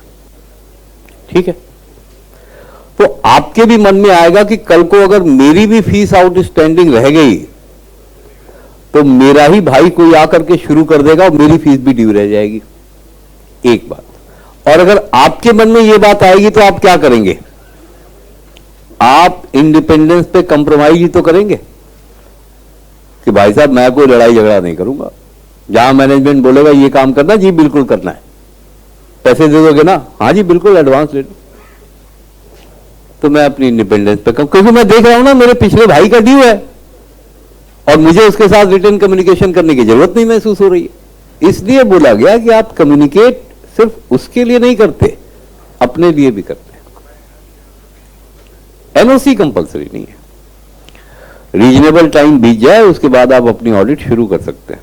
ठीक है, तो आपके भी मन में आएगा कि कल को अगर मेरी भी फीस आउटस्टैंडिंग रह गई तो मेरा ही भाई कोई आकर के शुरू कर देगा और मेरी फीस भी ड्यू रह जाएगी। एक बात। और अगर आपके मन में यह बात आएगी तो आप क्या करेंगे? आप इंडिपेंडेंस पे कंप्रोमाइज ही तो करेंगे कि भाई साहब मैं कोई लड़ाई झगड़ा नहीं करूंगा, जहां मैनेजमेंट बोलेगा ये काम करना, जी बिल्कुल करना है, पैसे दे दोगे ना, हाँ जी बिल्कुल एडवांस ले लो, तो मैं अपनी इंडिपेंडेंस पे करूं, क्योंकि मैं देख रहा हूं ना मेरे पिछले भाई का ड्यू है और मुझे उसके साथ रिटर्न कम्युनिकेशन करने की जरूरत नहीं महसूस हो रही है। इसलिए बोला गया कि आप कम्युनिकेट सिर्फ उसके लिए नहीं करते, अपने लिए भी करते हैं। एनओसी कंपल्सरी नहीं है, रीजनेबल टाइम बीत जाए उसके बाद आप अपनी ऑडिट शुरू कर सकते हैं।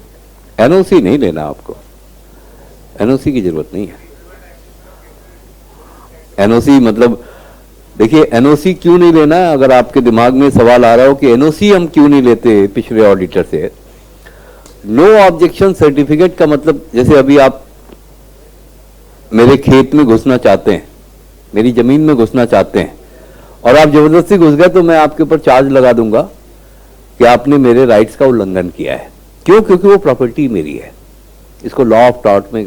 एनओसी नहीं लेना, आपको एनओसी की जरूरत नहीं है। एनओसी मतलब देखिए, एनओसी क्यों नहीं लेना है? अगर आपके दिमाग में सवाल आ रहा हो कि एनओसी हम क्यों नहीं लेते पिछले ऑडिटर से, नो ऑब्जेक्शन सर्टिफिकेट का मतलब, जैसे अभी आप मेरे खेत में घुसना चाहते हैं, मेरी जमीन में घुसना चाहते हैं और आप जबरदस्ती घुस गए, तो मैं आपके ऊपर चार्ज लगा दूंगा कि आपने मेरे राइट्स का उल्लंघन किया है। क्यों? क्योंकि वो प्रॉपर्टी मेरी है। इसको लॉ ऑफ टॉर्ट में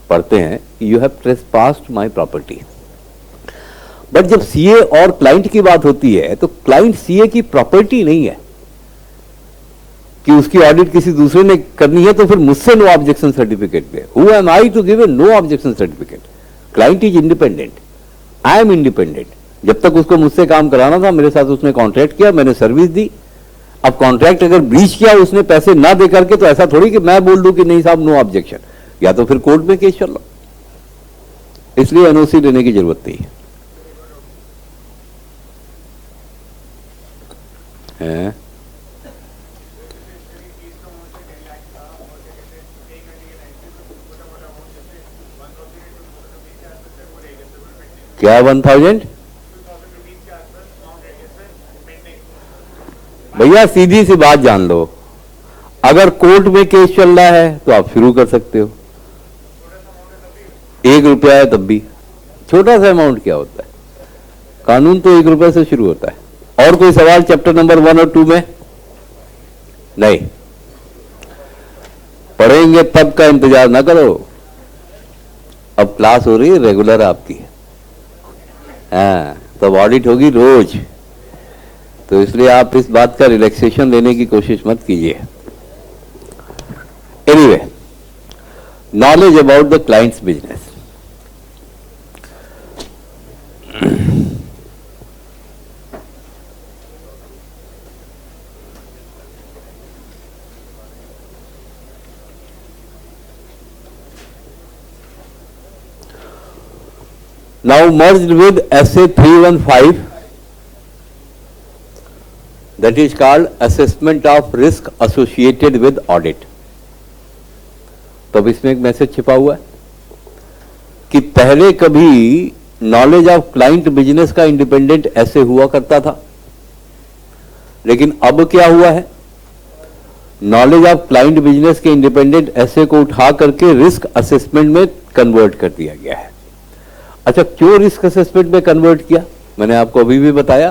पढ़ते हैं, you have ट्रेसपास्ड my property. But जब सीए और क्लाइंट की बात होती है तो क्लाइंट सीए की प्रॉपर्टी नहीं है कि उसकी ऑडिट किसी दूसरे ने करनी है तो फिर मुझसे नो ऑब्जेक्शन सर्टिफिकेट दे। Who am I to give a no objection certificate? Client is independent, I am independent. जब तक उसको मुझसे काम कराना था, मेरे साथ उसने कॉन्ट्रैक्ट किया, मैंने सर्विस दी। अब कॉन्ट्रैक्ट अगर ब्रीच किया उसने पैसे ना दे करके, तो ऐसा थोड़ी कि मैं बोल दूं कि नहीं साहब नो ऑब्जेक्शन, या तो फिर कोर्ट में केस चल रहा। इसलिए एनओसी लेने की जरूरत नहीं है। क्या 1000? भैया सीधी सी बात जान लो, अगर कोर्ट में केस चल रहा है तो आप शुरू कर सकते हो। 1 रुपया है तब भी, छोटा सा अमाउंट क्या होता है? कानून तो 1 रुपये से शुरू होता है। और कोई सवाल चैप्टर नंबर 1 और 2 में? नहीं, पढ़ेंगे तब का इंतजार ना करो। अब क्लास हो रही है रेगुलर आपकी, हाँ, तब ऑडिट होगी रोज, तो इसलिए आप इस बात का रिलैक्सेशन लेने की कोशिश मत कीजिए। Anyway, knowledge about the clients business. Now merged with SA 315, that is called assessment of risk associated with audit. तो अब इसमें एक मैसेज छिपा हुआ है कि पहले कभी नॉलेज ऑफ क्लाइंट बिजनेस का इंडिपेंडेंट ऐसे हुआ करता था, लेकिन अब क्या हुआ है? नॉलेज ऑफ क्लाइंट बिजनेस के इंडिपेंडेंट ऐसे को उठा करके रिस्क असेसमेंट में कन्वर्ट कर दिया गया है। अच्छा, क्यों रिस्क असेसमेंट में कन्वर्ट किया? मैंने आपको अभी भी बताया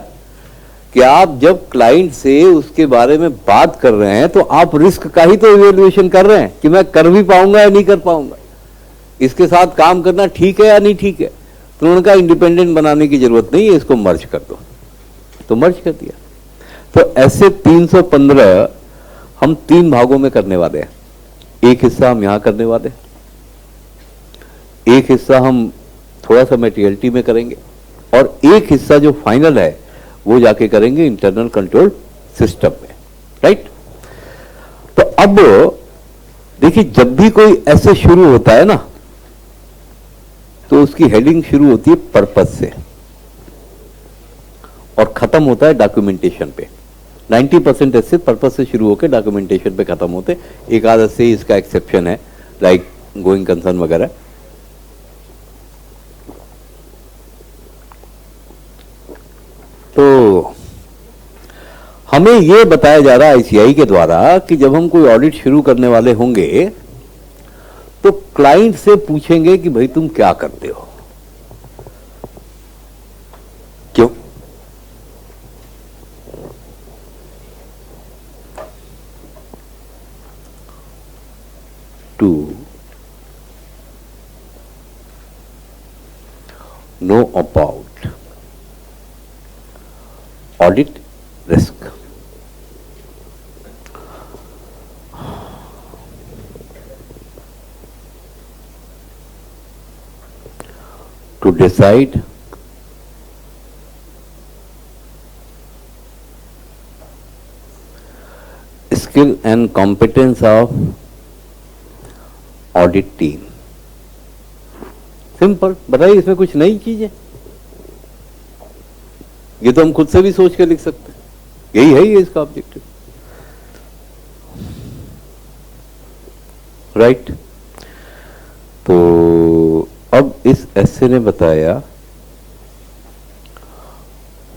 कि आप जब क्लाइंट से उसके बारे में बात कर रहे हैं तो आप रिस्क का ही तो इवेल्युएशन कर रहे हैं कि मैं कर भी पाऊंगा या नहीं कर पाऊंगा। इसके साथ काम करना ठीक है या नहीं ठीक है, तो उनका इंडिपेंडेंट बनाने की जरूरत नहीं है, इसको मर्ज कर दो, तो मर्ज कर दिया। तो ऐसे 315 हम 3 भागों में करने वाले हैं। एक हिस्सा हम यहां करने वाले हैं, एक हिस्सा हम थोड़ा सा मेटीरियलिटी में करेंगे, और एक हिस्सा जो फाइनल है वो जाके करेंगे इंटरनल कंट्रोल सिस्टम में, राइट। तो अब देखिए, जब भी कोई ऐसे शुरू होता है ना, तो उसकी हेडिंग शुरू होती है पर्पस से और खत्म होता है डॉक्यूमेंटेशन पे। 90% ऐसे पर्पस से शुरू होकर डॉक्यूमेंटेशन पे खत्म होते, एक आध से इसका एक्सेप्शन है, लाइक गोइंग कंसर्न वगैरह। तो हमें यह बताया जा रहा है आईसीआई के द्वारा कि जब हम कोई ऑडिट शुरू करने वाले होंगे तो क्लाइंट से पूछेंगे कि भाई तुम क्या करते हो, क्यों? To know about audit risk. To decide skill and competence of audit team। Simple, बताइए इसमें कुछ नई चीज है? ये तो हम खुद से भी सोच के लिख सकते हैं, यही है ये इसका ऑब्जेक्टिव, राइट। तो अब इस एस्से ने बताया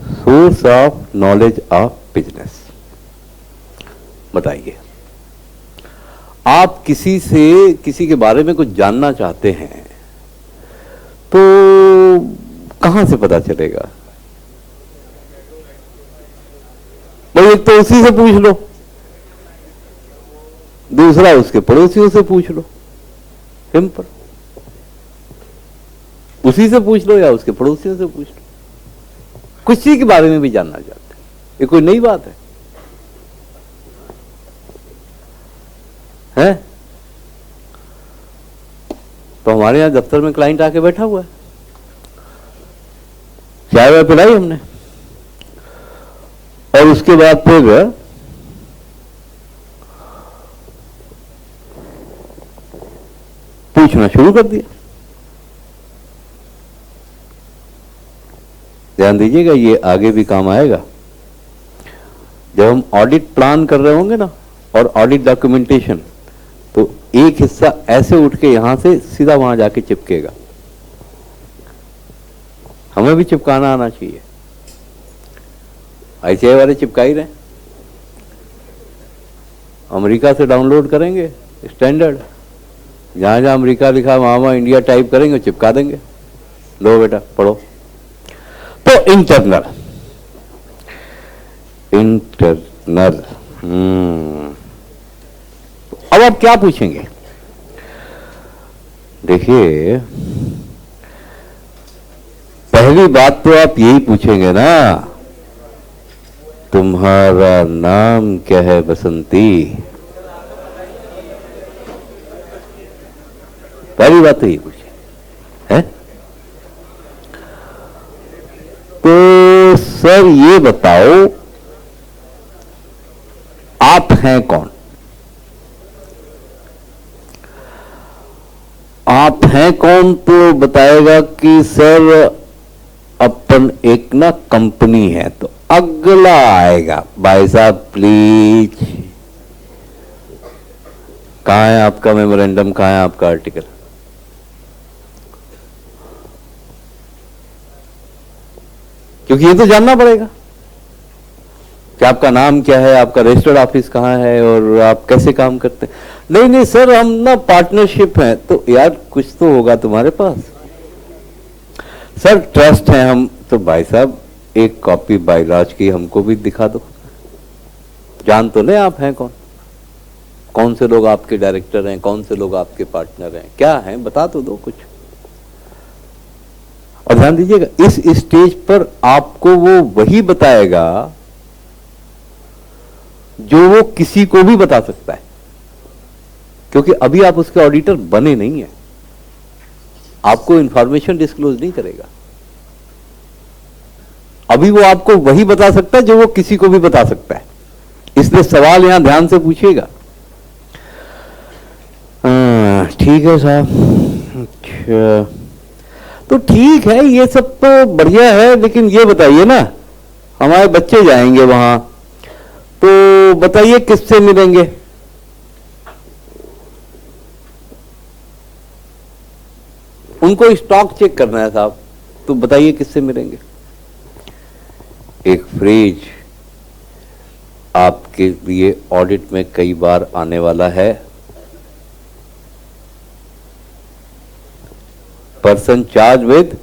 source of knowledge of business. बताइए, आप किसी के बारे में कुछ जानना चाहते हैं तो कहां से पता चलेगा? भाई एक तो उसी से पूछ लो, दूसरा उसके पड़ोसियों से पूछ लो, सिंपल। उसी से पूछ लो या उसके पड़ोसियों से पूछ लो, कुछ चीज के बारे में भी जानना चाहते हैं, ये कोई नई बात है? हैं? तो हमारे यहां दफ्तर में क्लाइंट आके बैठा हुआ है, चाय वाय पिलाई हमने, और उसके बाद फिर पूछना शुरू कर दिया। ध्यान दीजिएगा, ये आगे भी काम आएगा। जब हम ऑडिट प्लान कर रहे होंगे ना और ऑडिट डॉक्यूमेंटेशन, तो एक हिस्सा ऐसे उठ के यहां से सीधा वहां जाके चिपकेगा। हमें भी चिपकाना आना चाहिए, आईसीआई वाले चिपका ही रहे, अमेरिका से डाउनलोड करेंगे स्टैंडर्ड, जहां जहां अमेरिका लिखा वहां वहां इंडिया टाइप करेंगे, चिपका देंगे, लो बेटा पढ़ो। तो इंटरनल अब आप क्या पूछेंगे? देखिए, पहली बात तो आप यही पूछेंगे ना, तुम्हारा नाम क्या है बसंती? पहली बात तो यही पूछे है। तो सर ये बताओ, आप हैं कौन? आप हैं कौन तो बताएगा कि सर अपन एक ना कंपनी है। तो अगला आएगा, भाई साहब प्लीज, कहां है आपका मेमोरेंडम, कहां है आपका आर्टिकल? क्योंकि ये तो जानना पड़ेगा कि आपका नाम क्या है, आपका रजिस्टर्ड ऑफिस कहां है और आप कैसे काम करते हैं। नहीं नहीं सर, हम ना पार्टनरशिप है। तो यार कुछ तो होगा तुम्हारे पास। सर ट्रस्ट है हम। तो भाई साहब एक कॉपी बायलॉज की हमको भी दिखा दो, जान तो ले आप हैं कौन। कौन से लोग आपके डायरेक्टर हैं, कौन से लोग आपके पार्टनर हैं, क्या हैं, बता तो दो कुछ। और ध्यान दीजिएगा, इस स्टेज पर आपको वो वही बताएगा जो वो किसी को भी बता सकता है, क्योंकि अभी आप उसके ऑडिटर बने नहीं है, आपको इंफॉर्मेशन डिस्क्लोज नहीं करेगा। अभी वो आपको वही बता सकता है जो वो किसी को भी बता सकता है, इसलिए सवाल यहां ध्यान से पूछिएगा। ठीक है साहब, अच्छा तो ठीक है, ये सब तो बढ़िया है, लेकिन ये बताइए ना, हमारे बच्चे जाएंगे वहां, तो बताइए किससे मिलेंगे? उनको स्टॉक चेक करना है साहब, तो बताइए किससे मिलेंगे? एक फ्रिज आपके लिए ऑडिट में कई बार आने वाला है, पर्सन चार्ज विद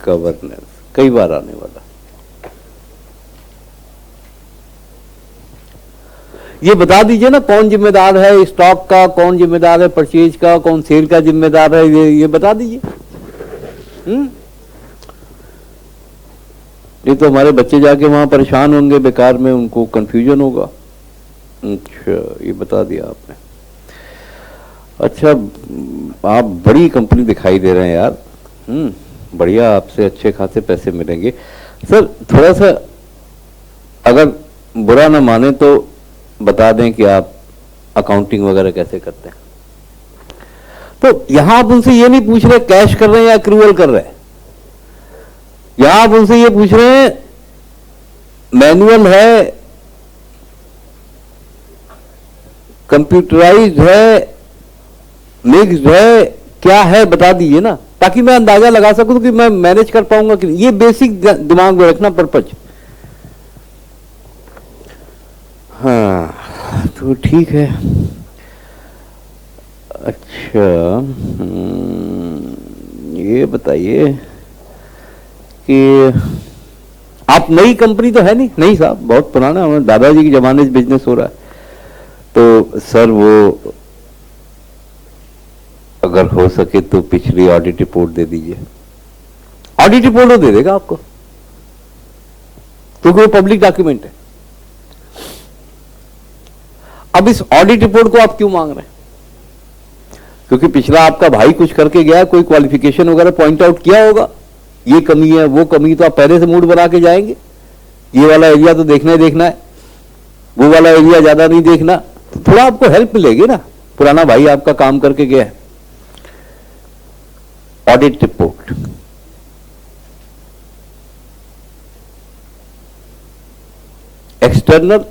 गवर्नेंस कई बार आने वाला। ये बता दीजिए ना, कौन जिम्मेदार है स्टॉक का, कौन जिम्मेदार है परचेज का, कौन सेल का जिम्मेदार है, ये बता दीजिए। नहीं तो हमारे बच्चे जाके वहां परेशान होंगे बेकार में, उनको कंफ्यूजन होगा। अच्छा, ये बता दिया आपने। अच्छा, आप बड़ी कंपनी दिखाई दे रहे हैं यार, बढ़िया, आपसे अच्छे खासे पैसे मिलेंगे। सर थोड़ा सा अगर बुरा ना माने तो बता दें कि आप अकाउंटिंग वगैरह कैसे करते हैं। तो यहां आप उनसे ये नहीं पूछ रहे कैश कर रहे हैं या एक्रूवल कर रहे हैं, यहां आप उनसे ये पूछ रहे हैं मैनुअल है, कंप्यूटराइज्ड है, मिक्स्ड है, क्या है बता दीजिए ना, ताकि मैं अंदाजा लगा सकूं कि मैं मैनेज कर पाऊंगा कि नहीं। ये बेसिक दिमाग में रखना पर्पज। हाँ तो ठीक है। अच्छा, ये बताइए कि आप नई कंपनी तो है नहीं साहब, बहुत पुराना, हमारे दादाजी के जमाने से बिजनेस हो रहा है। तो सर वो अगर हो सके तो पिछली ऑडिट रिपोर्ट दे दीजिए। ऑडिट रिपोर्ट वो दे देगा आपको, क्योंकि वो पब्लिक डॉक्यूमेंट है। अब इस ऑडिट रिपोर्ट को आप क्यों मांग रहे हैं? क्योंकि पिछला आपका भाई कुछ करके गया, कोई क्वालिफिकेशन वगैरह पॉइंट आउट किया होगा, ये कमी है वो कमी, तो आप पहले से मूड बना के जाएंगे, ये वाला एरिया तो देखना ही देखना है, वो वाला एरिया ज्यादा नहीं देखना, तो थोड़ा आपको हेल्प मिलेगी ना, पुराना भाई आपका काम करके गया है। Audit report external,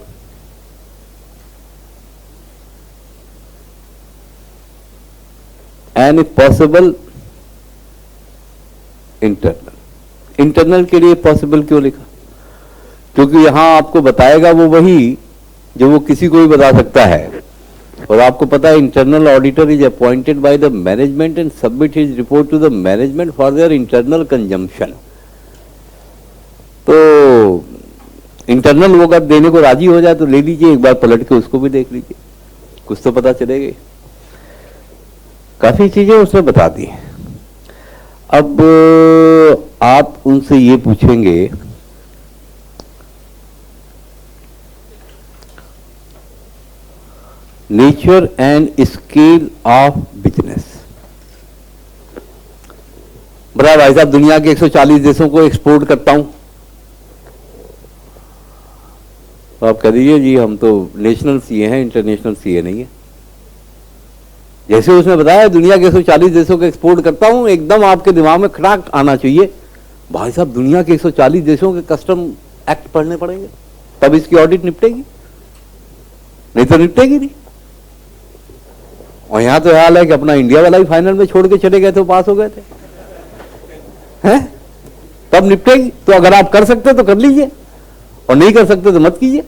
and if possible internal. Internal के लिए पॉसिबल क्यों लिखा? क्योंकि यहां आपको बताएगा वो वही जो वो किसी को भी बता सकता है, और आपको पता है internal auditor is appointed by the management and submit his report to the management for their internal consumption. तो इंटरनल वो अगर देने को राजी हो जाए तो ले लीजिए, एक बार पलट के उसको भी देख लीजिए, कुछ तो पता चलेगा। काफी चीजें उसने बता दी। अब आप उनसे ये पूछेंगे nature and scale of business. बड़ा भाई साहब, दुनिया के 140 देशों को एक्सपोर्ट करता हूं, तो आप कह दीजिए जी हम तो नेशनल सीए हैं, इंटरनेशनल सीए नहीं है। जैसे उसने बताया दुनिया के 140 देशों को एक्सपोर्ट करता हूं, एकदम आपके दिमाग में खटाक आना चाहिए, भाई साहब दुनिया के 140 देशों के कस्टम एक्ट पढ़ने पड़ेंगे, तब इसकी ऑडिट निपटेगी, नहीं तो निपटेगी नहीं। और यहां तो हाल है कि अपना इंडिया वाला ही फाइनल में छोड़ के चले गए थे, पास हो गए थे, हैं? तब निपटेगी। तो अगर आप कर सकते तो कर लीजिए, और नहीं कर सकते तो मत कीजिए।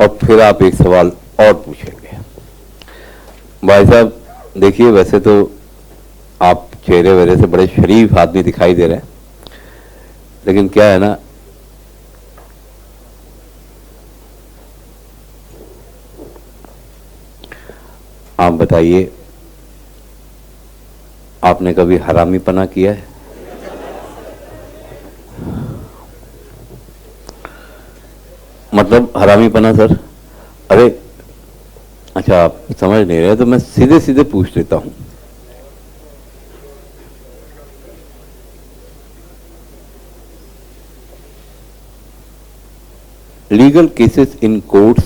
और फिर आप एक सवाल और पूछेंगे, भाई साहब देखिए वैसे तो आप चेहरे वेरे से बड़े शरीफ आदमी दिखाई दे रहे हैं, लेकिन क्या है ना, आप बताइए, आपने कभी हरामीपना किया है? मतलब हरामीपना सर, अरे अच्छा आप समझ नहीं रहे तो मैं सीधे सीधे पूछ लेता हूं। Legal cases in courts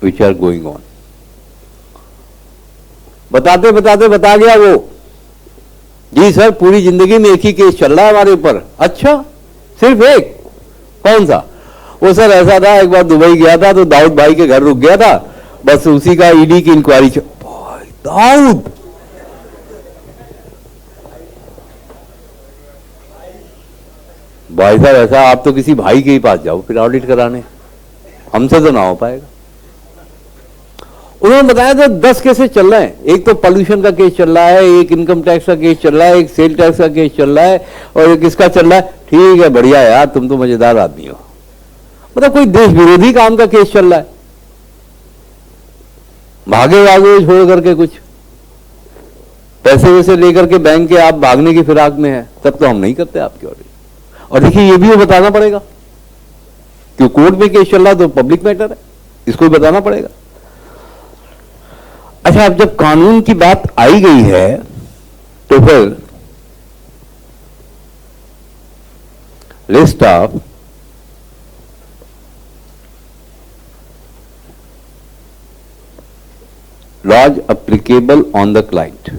which are going on, बताते बताते बता गया वो, जी सर पूरी जिंदगी में एक ही केस चल रहा है हमारे ऊपर। अच्छा, सिर्फ एक? कौन सा? वो सर ऐसा था, एक बार दुबई गया था तो दाऊद भाई के घर रुक गया था, बस उसी का ईडी की इंक्वायरी भाई दाऊद, भाई साहब ऐसा आप तो किसी भाई के ही पास जाओ फिर ऑडिट कराने, हमसे तो ना हो पाएगा। उन्होंने बताया था 10 केसेस चल रहे हैं, एक तो पॉल्यूशन का केस चल रहा है, एक इनकम टैक्स का केस चल रहा है, एक सेल टैक्स का केस चल रहा है, और एक इसका चल रहा है। ठीक है, बढ़िया यार, तुम तो मजेदार आदमी हो। मतलब कोई देश विरोधी काम का केस चल रहा है, भागे भागे छोड़ करके कुछ पैसे वैसे लेकर के बैंक के आप भागने की फिराक में है, तब तो हम नहीं करते आपकी ऑडिट। और देखिए ये भी वो बताना पड़ेगा, क्यों कोर्ट में केस चल रहा है तो पब्लिक मैटर है, इसको भी बताना पड़ेगा। अच्छा, अब जब कानून की बात आई गई है तो फिर list of laws applicable on the client.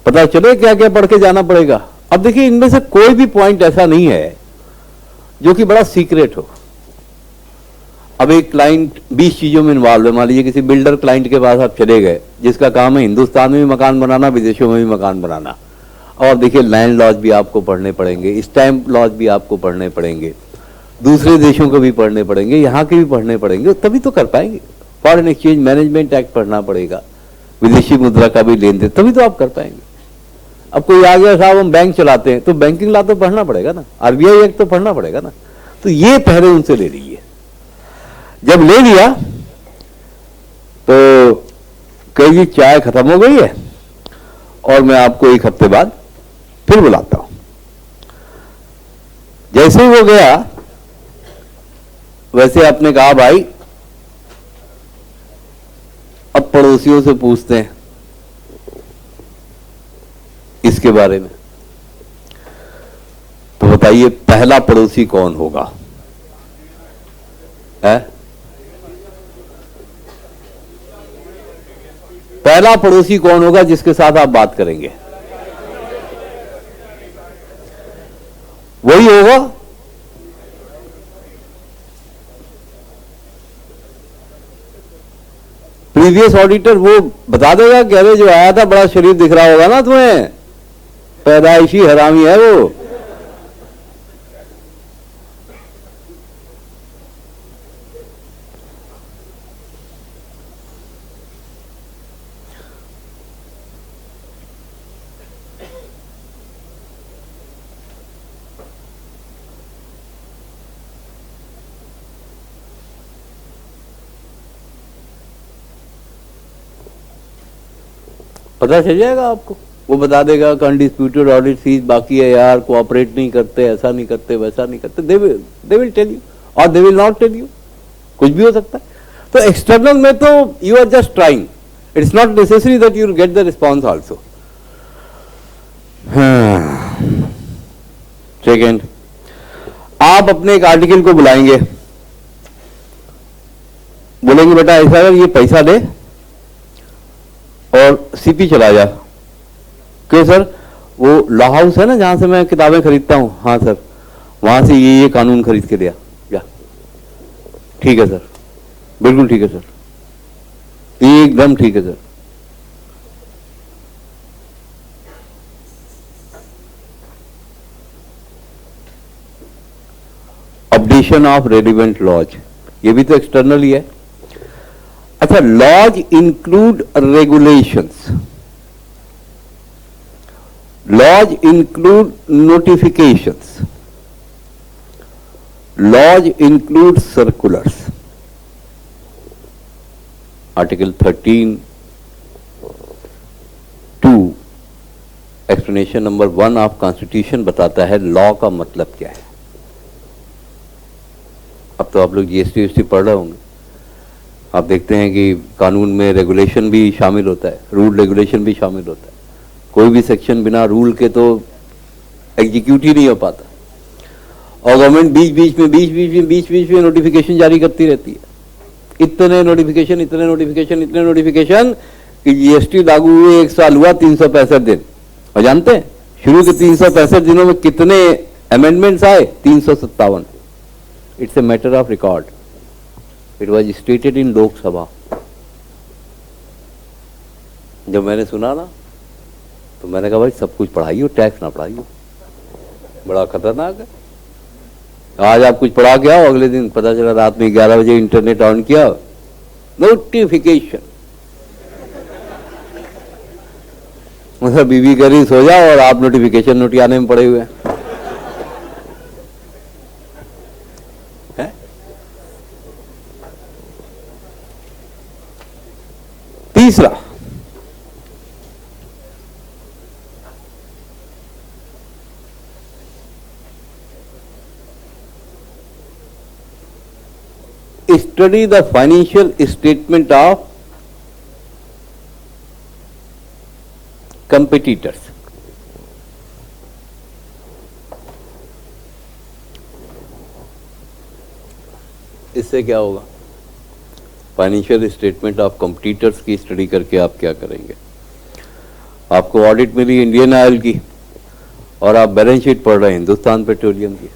पता चले क्या क्या पढ़ के जाना पड़ेगा। अब देखिए इनमें से कोई भी पॉइंट ऐसा नहीं है जो कि बड़ा सीक्रेट हो। अब एक क्लाइंट 20 चीजों में इन्वॉल्व है, मान लीजिए किसी बिल्डर क्लाइंट के पास आप चले गए जिसका काम है हिंदुस्तान में भी मकान बनाना, विदेशों में भी मकान बनाना, और देखिए लैंड लॉज भी आपको पढ़ने पड़ेंगे, स्टैंप लॉज भी आपको पढ़ने पड़ेंगे, दूसरे देशों को भी पढ़ने पड़ेंगे, यहाँ के भी पढ़ने पड़ेंगे, तभी तो कर पाएंगे। फॉरेन एक्सचेंज मैनेजमेंट एक्ट पढ़ना पड़ेगा, विदेशी मुद्रा का भी लेन देन, तभी तो आप कर पाएंगे। अब कोई आ गया साहब हम बैंक चलाते हैं, तो बैंकिंग लॉ तो पढ़ना पड़ेगा ना, आरबीआई एक्ट तो पढ़ना पड़ेगा ना। तो ये पहले उनसे ले लीजिए। जब ले लिया तो कहेगी चाय खत्म हो गई है और मैं आपको 1 हफ्ते बाद फिर बुलाता हूं। जैसे ही वो गया वैसे आपने कहा भाई अब पड़ोसियों से पूछते हैं इसके बारे में, तो बताइए पहला पड़ोसी कौन होगा? है पहला पड़ोसी कौन होगा जिसके साथ आप बात करेंगे? वही होगा। प्रीवियस ऑडिटर वो बता देगा कि अरे जो आया था बड़ा शरीफ दिख रहा होगा ना तुम्हें, पैदाइशी हरामी है वो। पता चल जाएगा आपको, वो बता देगा कि अनडिस्प्यूटेड ऑडिट फीस बाकी है यार, कोऑपरेट नहीं करते, ऐसा नहीं करते, वैसा नहीं करते। दे विल टेल यू और they will not tell you, कुछ भी हो सकता है। तो एक्सटर्नल में तो you are just trying, it's not necessary that you get the response also. Second, आप अपने एक आर्टिकल को बुलाएंगे, बोलेंगे बेटा ऐसा अगर ये पैसा दे और सीपी चला जा। क्यों सर? वो लॉ हाउस है ना जहां से मैं किताबें खरीदता हूं, हाँ सर, वहां से ये कानून खरीद के दिया जा। ठीक है सर, बिल्कुल ठीक है सर, एकदम ठीक है sir. Updation of relevant laws, ये भी तो एक्सटर्नल ही है। अच्छा, laws include regulations, laws include notifications, laws include circulars, article 13(2) explanation number 1 of constitution बताता है लॉ का मतलब क्या है। अब तो आप लोग जीएसटी पढ़ रहे होंगे, आप देखते हैं कि कानून में रेगुलेशन भी शामिल होता है, रूल रेगुलेशन भी शामिल होता है। कोई भी सेक्शन बिना रूल के तो एग्जीक्यूट ही नहीं हो पाता, और गवर्नमेंट बीच बीच में नोटिफिकेशन जारी करती रहती है। इतने नोटिफिकेशन कि जीएसटी लागू हुए 1 साल हुआ, 365 दिन। और जानते हैं शुरू के 365 दिनों में कितने अमेंडमेंट्स आए? 357। It's a matter of record, it was stated in Lok Sabha. जब मैंने सुना ना तो मैंने कहा भाई सब कुछ पढ़ाइयो, टैक्स ना पढ़ाइयो, बड़ा खतरनाक है। आज आप कुछ पढ़ा के आओ, अगले दिन पता चला रात में 11 बजे इंटरनेट ऑन किया, नोटिफिकेशन। मतलब बीवी कह रही सो जाओ और आप नोटिफिकेशन नोटियाने में पड़े हुए हैं। तीसरा, study the financial statement of competitors. इससे क्या होगा? फाइनेंशियल स्टेटमेंट ऑफ कॉम्पिटिटर्स की स्टडी करके आप क्या करेंगे? आपको ऑडिट मिली इंडियन ऑयल की और आप बैलेंस शीट पढ़ रहे हैं हिंदुस्तान पेट्रोलियम की,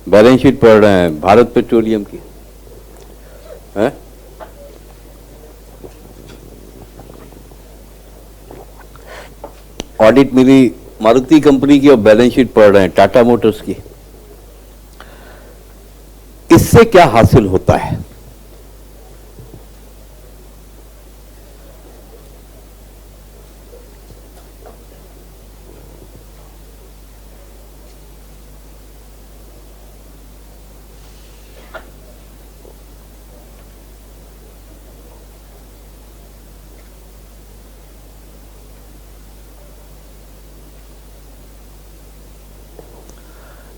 बैलेंस शीट पढ़ रहे हैं भारत पेट्रोलियम की, है? ऑडिट मिली मारुति कंपनी की और बैलेंस शीट पढ़ रहे हैं टाटा मोटर्स की। इससे क्या हासिल होता है?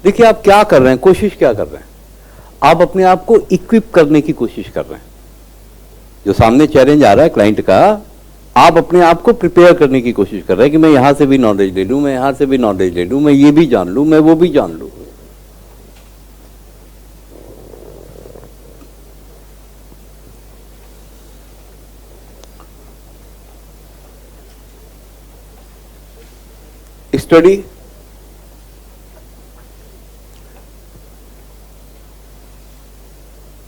देखिए आप क्या कर रहे हैं, कोशिश क्या कर रहे हैं? आप अपने आप को इक्विप करने की कोशिश कर रहे हैं। जो सामने चैलेंज आ रहा है क्लाइंट का, आप अपने आप को प्रिपेयर करने की कोशिश कर रहे हैं कि मैं यहां से भी नॉलेज ले लूं, मैं यहां से भी नॉलेज ले लूं, मैं ये भी जान लूं, मैं वो भी जान लूं। Study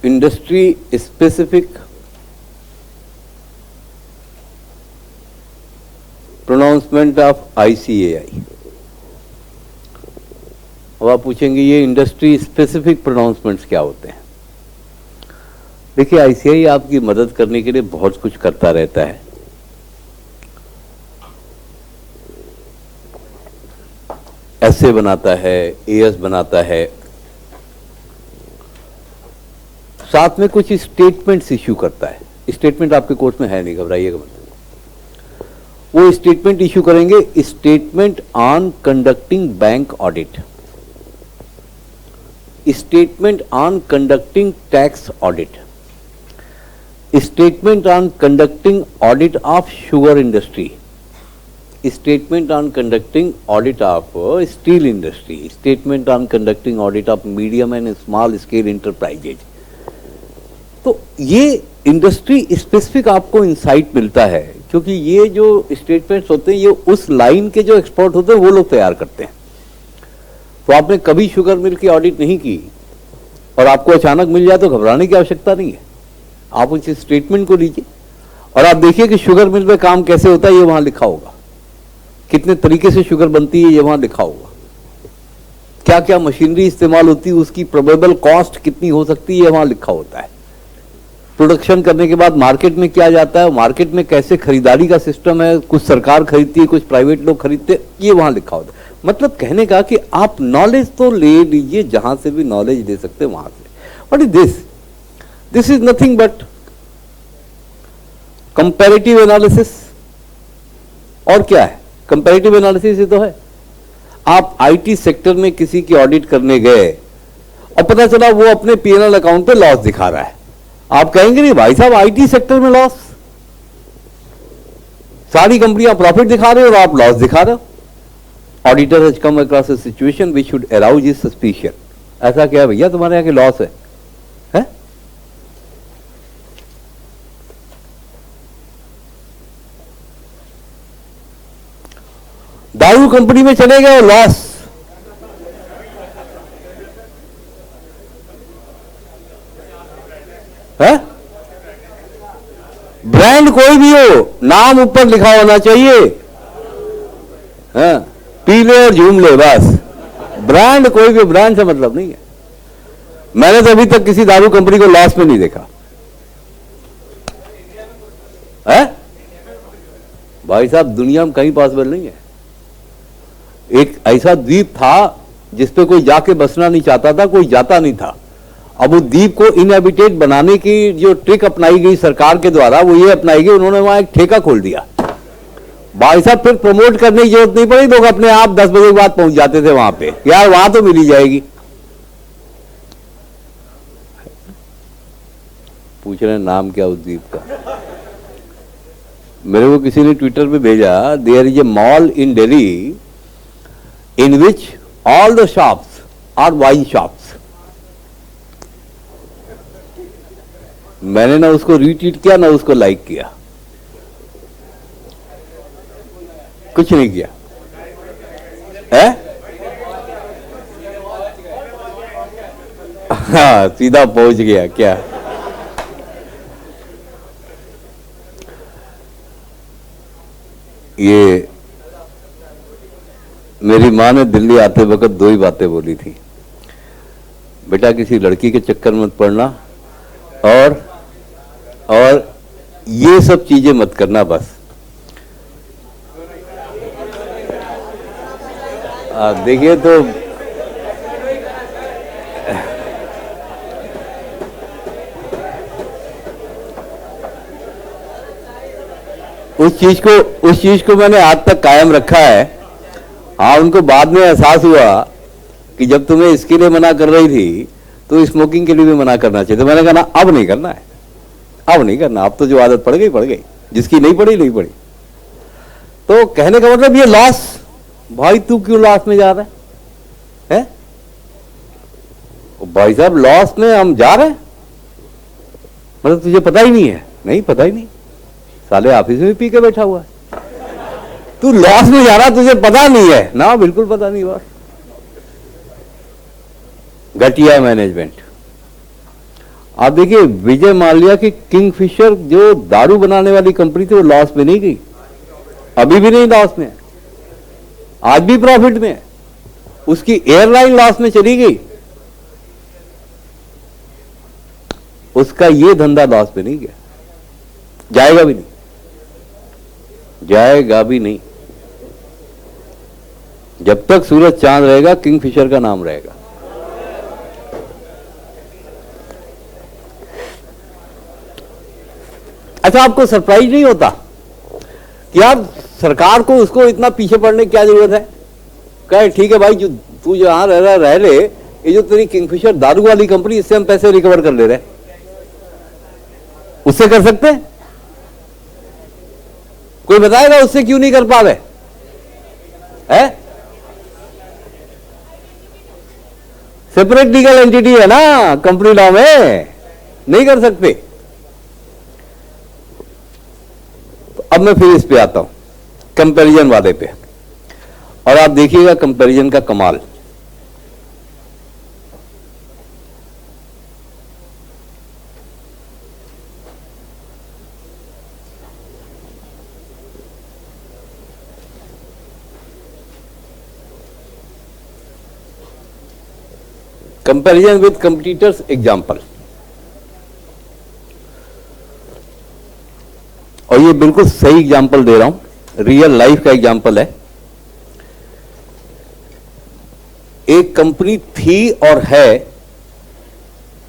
industry specific pronouncement of ICAI। अब आप पूछेंगे ये इंडस्ट्री स्पेसिफिक प्रोनाउंसमेंट्स क्या होते हैं? देखिए ICAI आपकी मदद करने के लिए बहुत कुछ करता रहता है। ऐसे बनाता है, AS बनाता है, साथ में कुछ स्टेटमेंट्स इश्यू करता है। स्टेटमेंट आपके कोर्स में है नहीं, घबराइएगा मत। वो स्टेटमेंट इश्यू करेंगे, statement on conducting bank audit, statement on conducting tax audit, statement on conducting audit of sugar industry, statement on conducting audit of steel industry, statement on conducting audit of medium and small scale enterprises. तो ये industry specific आपको insight मिलता है, क्योंकि ये जो statements होते हैं ये उस लाइन के जो एक्सपर्ट होते हैं वो लोग तैयार करते हैं। तो आपने कभी शुगर मिल की ऑडिट नहीं की और आपको अचानक मिल जाए तो घबराने की आवश्यकता नहीं है। आप उस स्टेटमेंट को लीजिए और आप देखिए कि शुगर मिल में काम कैसे होता है, ये वहां लिखा होगा। कितने तरीके से शुगर बनती है ये वहां लिखा होगा। क्या क्या मशीनरी इस्तेमाल होती है, उसकी प्रोबेबल कॉस्ट कितनी हो सकती है, ये वहां लिखा होता है। प्रोडक्शन करने के बाद मार्केट में क्या जाता है, मार्केट में कैसे खरीदारी का सिस्टम है, कुछ सरकार खरीदती है, कुछ प्राइवेट लोग खरीदते हैं, ये वहां लिखा होता है। मतलब कहने का कि आप नॉलेज तो ले लीजिए, जहां से भी नॉलेज ले सकते हैं वहां से। What is this? This is nothing but comparative analysis. और क्या है कंपैरेटिव एनालिसिस? ही तो है। आप आईटी सेक्टर में किसी की ऑडिट करने गए और पता चला वो अपने पीएनएल अकाउंट पे लॉस दिखा रहा है, आप कहेंगे नहीं भाई साहब आईटी सेक्टर में लॉस, सारी कंपनियां प्रॉफिट दिखा रहे हो और आप लॉस दिखा रहे हो। Auditor has come across a situation which should arouse his suspicion. ऐसा क्या है भैया तुम्हारे यहां के लॉस है? दारू कंपनी में चले गए लॉस, है? ब्रांड कोई भी हो, नाम ऊपर लिखा होना चाहिए, हाँ? पी ले और झूम ले बस, ब्रांड कोई भी, ब्रांड से मतलब नहीं है। मैंने तो अभी तक किसी दारू कंपनी को लॉस में नहीं देखा है भाई साहब, दुनिया में कहीं पॉसिबल नहीं है। एक ऐसा द्वीप था जिसपे कोई जाके बसना नहीं चाहता था, कोई जाता नहीं था। अब उस द्वीप को इनहैबिटेट बनाने की जो ट्रिक अपनाई गई सरकार के द्वारा वो ये अपनाई गई, उन्होंने वहां एक ठेका खोल दिया भाई साहब। फिर प्रमोट करने की जरूरत नहीं पड़ी, लोग अपने आप 10 बजे के बाद पहुंच जाते थे वहां पे, यार वहां तो मिली जाएगी। पूछ रहे हैं नाम क्या उस द्वीप का? मेरे को किसी ने ट्विटर पे भेजा, there is a mall in Delhi in which all the shops are wine shops। मैंने ना उसको रीट्वीट किया ना उसको लाइक किया, कुछ नहीं किया है। हाँ सीधा पहुंच गया क्या? ये मेरी माँ ने दिल्ली आते वक्त 2 ही बातें बोली थी, बेटा किसी लड़की के चक्कर मत पड़ना और ये सब चीजें मत करना बस। देखिए तो उस चीज को मैंने आज तक कायम रखा है। हाँ उनको बाद में एहसास हुआ कि जब तुम्हें इसके लिए मना कर रही थी तो स्मोकिंग के लिए भी मना करना चाहिए, तो मैंने कहा ना अब नहीं करना है, अब नहीं करना, अब तो जो आदत पड़ गई, जिसकी नहीं पड़ी नहीं पड़ी। तो कहने का मतलब ये लॉस, भाई तू क्यों लॉस में जा रहा है? भाई साहब लॉस में हम जा रहे हैं, मतलब तुझे पता ही नहीं है? नहीं पता ही नहीं, साले ऑफिस में पी के बैठा हुआ है, तू लॉस में जा रहा तुझे पता नहीं है ना? बिल्कुल पता नहीं। बात घटिया मैनेजमेंट। आप देखिए विजय माल्या की किंगफिशर जो दारू बनाने वाली कंपनी थी वो लॉस में नहीं गई, अभी भी नहीं लॉस में है, आज भी प्रॉफिट में है। उसकी एयरलाइन लॉस में चली गई, उसका ये धंधा लॉस में नहीं गया, जाएगा भी नहीं, जाएगा भी नहीं। जब तक सूरज चांद रहेगा किंगफिशर का नाम रहेगा। अच्छा आपको सरप्राइज नहीं होता कि यार सरकार को उसको इतना पीछे पड़ने की क्या जरूरत है? कहे ठीक है भाई जो तू जहां रह रहा रह ले, ये जो तेरी किंगफिशर दारू वाली कंपनी इससे हम पैसे रिकवर कर ले रहे, उससे कर सकते हैं? कोई बताएगा उससे क्यों नहीं कर पा रहे हैं? सेपरेट लीगल एंटिटी है ना कंपनी लॉ में, नहीं कर सकते। तो अब मैं फिर इस पे आता हूं कंपैरिजन वाले पे, और आप देखिएगा कंपैरिजन का कमाल। Comparison with competitors example. और ये बिल्कुल सही एग्जाम्पल दे रहा हूं, रियल लाइफ का एग्जाम्पल है। एक कंपनी थी और है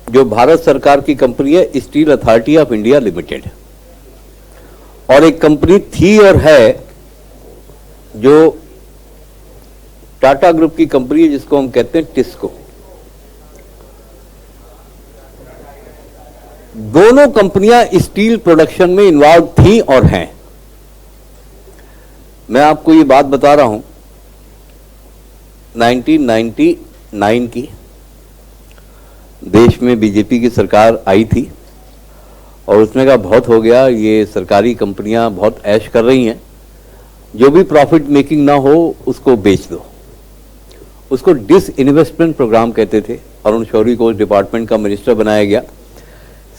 जो भारत सरकार की कंपनी है, steel authority of India limited, और एक कंपनी थी और है जो टाटा ग्रुप की कंपनी है, जिसको हम कहते हैं टिस्को। दोनों कंपनियां स्टील प्रोडक्शन में इन्वॉल्व थी और हैं। मैं आपको ये बात बता रहा हूं 1999 की, देश में बीजेपी की सरकार आई थी और उसने कहा बहुत हो गया, ये सरकारी कंपनियां बहुत ऐश कर रही हैं, जो भी प्रॉफिट मेकिंग ना हो उसको बेच दो। उसको डिसइन्वेस्टमेंट प्रोग्राम कहते थे। अरुण शौरी को डिपार्टमेंट का मिनिस्टर बनाया गया।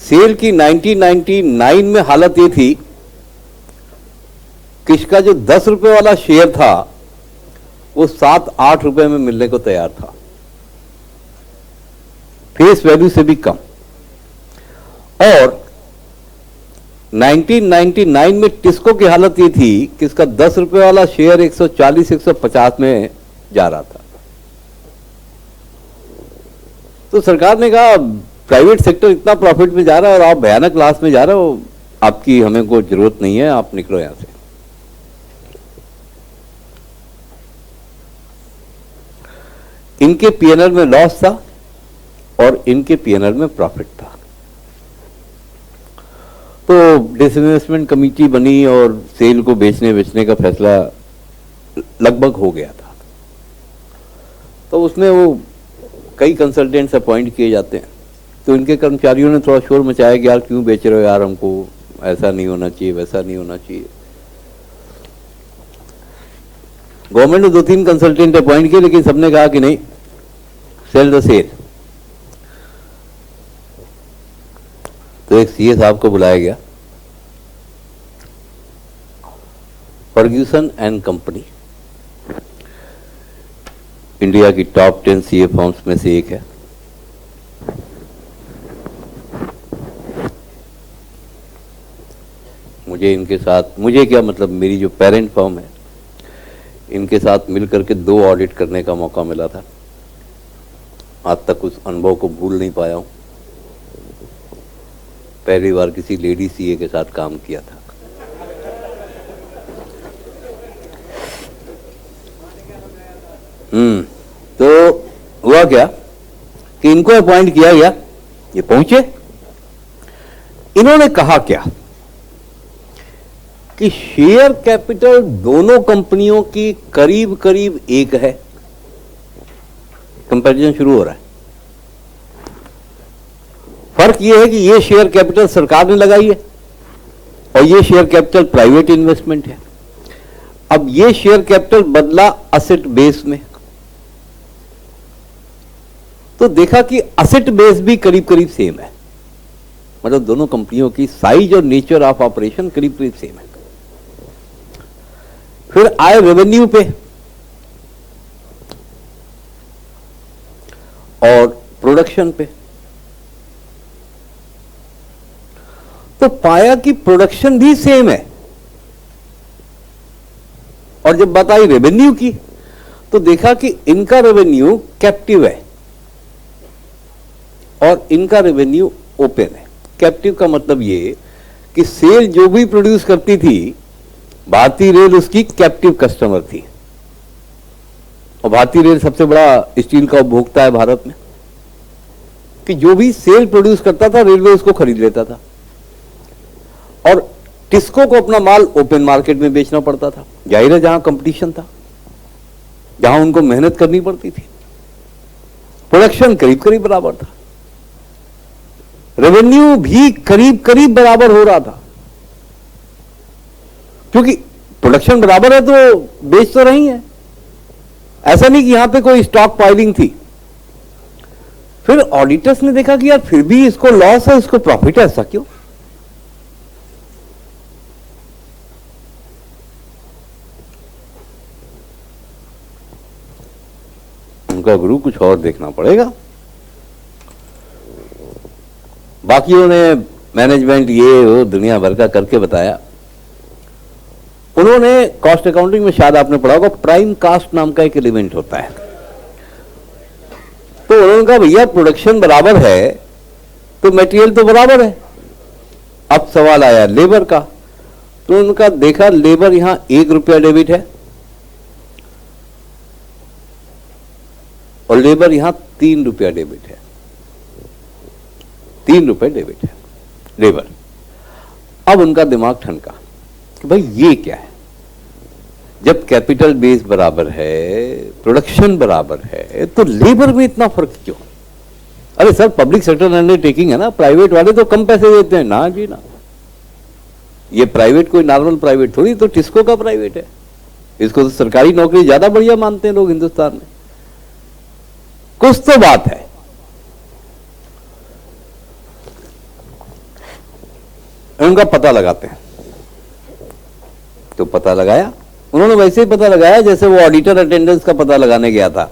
सेल की 1999 में हालत ये थी कि इसका जो 10 रुपए वाला शेयर था वो 7-8 रुपए में मिलने को तैयार था, फेस वैल्यू से भी कम। और 1999 में टिस्को की हालत ये थी कि इसका 10 रुपए वाला शेयर 140-150 में जा रहा था। तो सरकार ने कहा प्राइवेट सेक्टर इतना प्रॉफिट में जा रहा है और आप भयानक लॉस में जा रहे हो, आपकी हमें कोई जरूरत नहीं है, आप निकलो यहां से। इनके पीएनएल में लॉस था और इनके पीएनएल में प्रॉफिट था। तो डिसइन्वेस्टमेंट कमेटी बनी और सेल को बेचने बेचने का फैसला लगभग हो गया था। तो उसमें वो कई कंसल्टेंट्स अपॉइंट किए जाते हैं। तो इनके कर्मचारियों ने थोड़ा शोर मचाया कि यार क्यों बेच रहे हो यार, हमको ऐसा नहीं होना चाहिए, वैसा नहीं होना चाहिए। गवर्नमेंट ने 2-3 कंसल्टेंट अपॉइंट किए, लेकिन सबने कहा कि नहीं, सेल द सेल। तो एक सीए साहब को बुलाया गया, फर्ग्यूसन एंड कंपनी इंडिया की टॉप 10 सीए फर्म्स में से एक है। मुझे इनके साथ, मुझे क्या मतलब, मेरी जो पेरेंट फर्म है इनके साथ मिलकर के 2 ऑडिट करने का मौका मिला था। आज तक उस अनुभव को भूल नहीं पाया हूं। पहली बार किसी लेडी सीए के साथ काम किया था। तो हुआ क्या कि इनको अपॉइंट किया गया, ये पहुंचे। इन्होंने कहा क्या कि शेयर कैपिटल दोनों कंपनियों की करीब करीब एक है। कंपैरिजन शुरू हो रहा है। फर्क यह है कि ये शेयर कैपिटल सरकार ने लगाई है और ये शेयर कैपिटल प्राइवेट इन्वेस्टमेंट है। अब ये शेयर कैपिटल बदला असेट बेस में, तो देखा कि असेट बेस भी करीब करीब सेम है। मतलब दोनों कंपनियों की साइज और नेचर ऑफ ऑपरेशन करीब करीब सेम है। फिर आए रेवेन्यू पे और प्रोडक्शन पे, तो पाया कि प्रोडक्शन भी सेम है। और जब बात आई रेवेन्यू की तो देखा कि इनका रेवेन्यू कैप्टिव है और इनका रेवेन्यू ओपन है। कैप्टिव का मतलब ये कि सेल जो भी प्रोड्यूस करती थी भारतीय रेल उसकी कैप्टिव कस्टमर थी, और भारतीय रेल सबसे बड़ा स्टील का उपभोक्ता है भारत में, कि जो भी सेल प्रोड्यूस करता था रेलवे उसको खरीद लेता था। और टिस्को को अपना माल ओपन मार्केट में बेचना पड़ता था। जाहिर है जहां कंपटीशन था, जहां उनको मेहनत करनी पड़ती थी। प्रोडक्शन करीब करीब बराबर था, रेवेन्यू भी करीब करीब बराबर हो रहा था, क्योंकि प्रोडक्शन बराबर है तो बेच तो रही है। ऐसा नहीं कि यहां पे कोई स्टॉक पाइलिंग थी। फिर ऑडिटर्स ने देखा कि यार फिर भी इसको लॉस है, इसको प्रॉफिट है, ऐसा क्यों? उनका गुरु कुछ और देखना पड़ेगा। बाकियों ने मैनेजमेंट ये वो दुनिया भर का करके बताया, उन्होंने कॉस्ट अकाउंटिंग में शायद आपने पढ़ा होगा, प्राइम कास्ट नाम का एक एलिमेंट होता है। तो उन्होंने कहा भैया प्रोडक्शन बराबर है तो मटेरियल तो बराबर है। अब सवाल आया लेबर का, तो उनका देखा लेबर यहां 1 रुपया डेबिट है और लेबर यहां 3 रुपया डेबिट है, 3 रुपए डेबिट है लेबर। अब उनका दिमाग ठनका कि भाई ये क्या है, जब कैपिटल बेस बराबर है, प्रोडक्शन बराबर है, तो लेबर में इतना फर्क क्यों? अरे सर पब्लिक सेक्टर अंडरटेकिंग है ना, प्राइवेट वाले तो कम पैसे देते हैं ना जी ना। ये प्राइवेट कोई नॉर्मल प्राइवेट थोड़ी, तो टिस्को का प्राइवेट है, इसको तो सरकारी नौकरी ज्यादा बढ़िया मानते हैं लोग हिंदुस्तान में। कुछ तो बात है। उनका पता लगाते हैं, तो पता लगाया उन्होंने, वैसे ही पता लगाया जैसे वो ऑडिटर अटेंडेंस का पता लगाने गया था।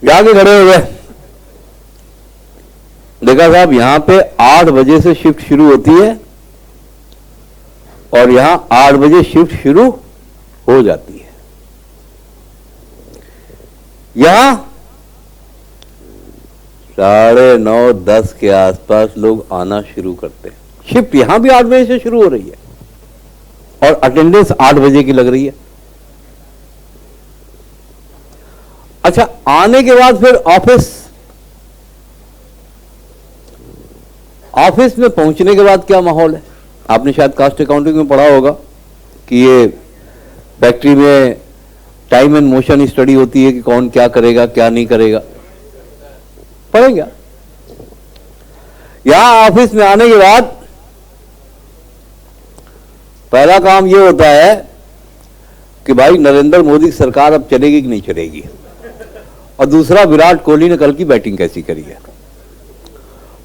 जाके खड़े हो गए, देखा साहब यहां पे 8 बजे से शिफ्ट शुरू होती है और यहां 8 बजे शिफ्ट शुरू हो जाती है। यहां 9:30 10 के आसपास लोग आना शुरू करते हैं। शिफ्ट यहां भी 8 बजे से शुरू हो रही है और अटेंडेंस 8 बजे की लग रही है। अच्छा, आने के बाद फिर ऑफिस में पहुंचने के बाद क्या माहौल है? आपने शायद कास्ट अकाउंटिंग में पढ़ा होगा कि ये फैक्ट्री में टाइम एंड मोशन स्टडी होती है कि कौन क्या करेगा क्या नहीं करेगा, पढ़ेंगे। यहां ऑफिस में आने के बाद पहला काम यह होता है कि भाई नरेंद्र मोदी की सरकार अब चलेगी कि नहीं चलेगी, और दूसरा विराट कोहली ने कल की बैटिंग कैसी करी है।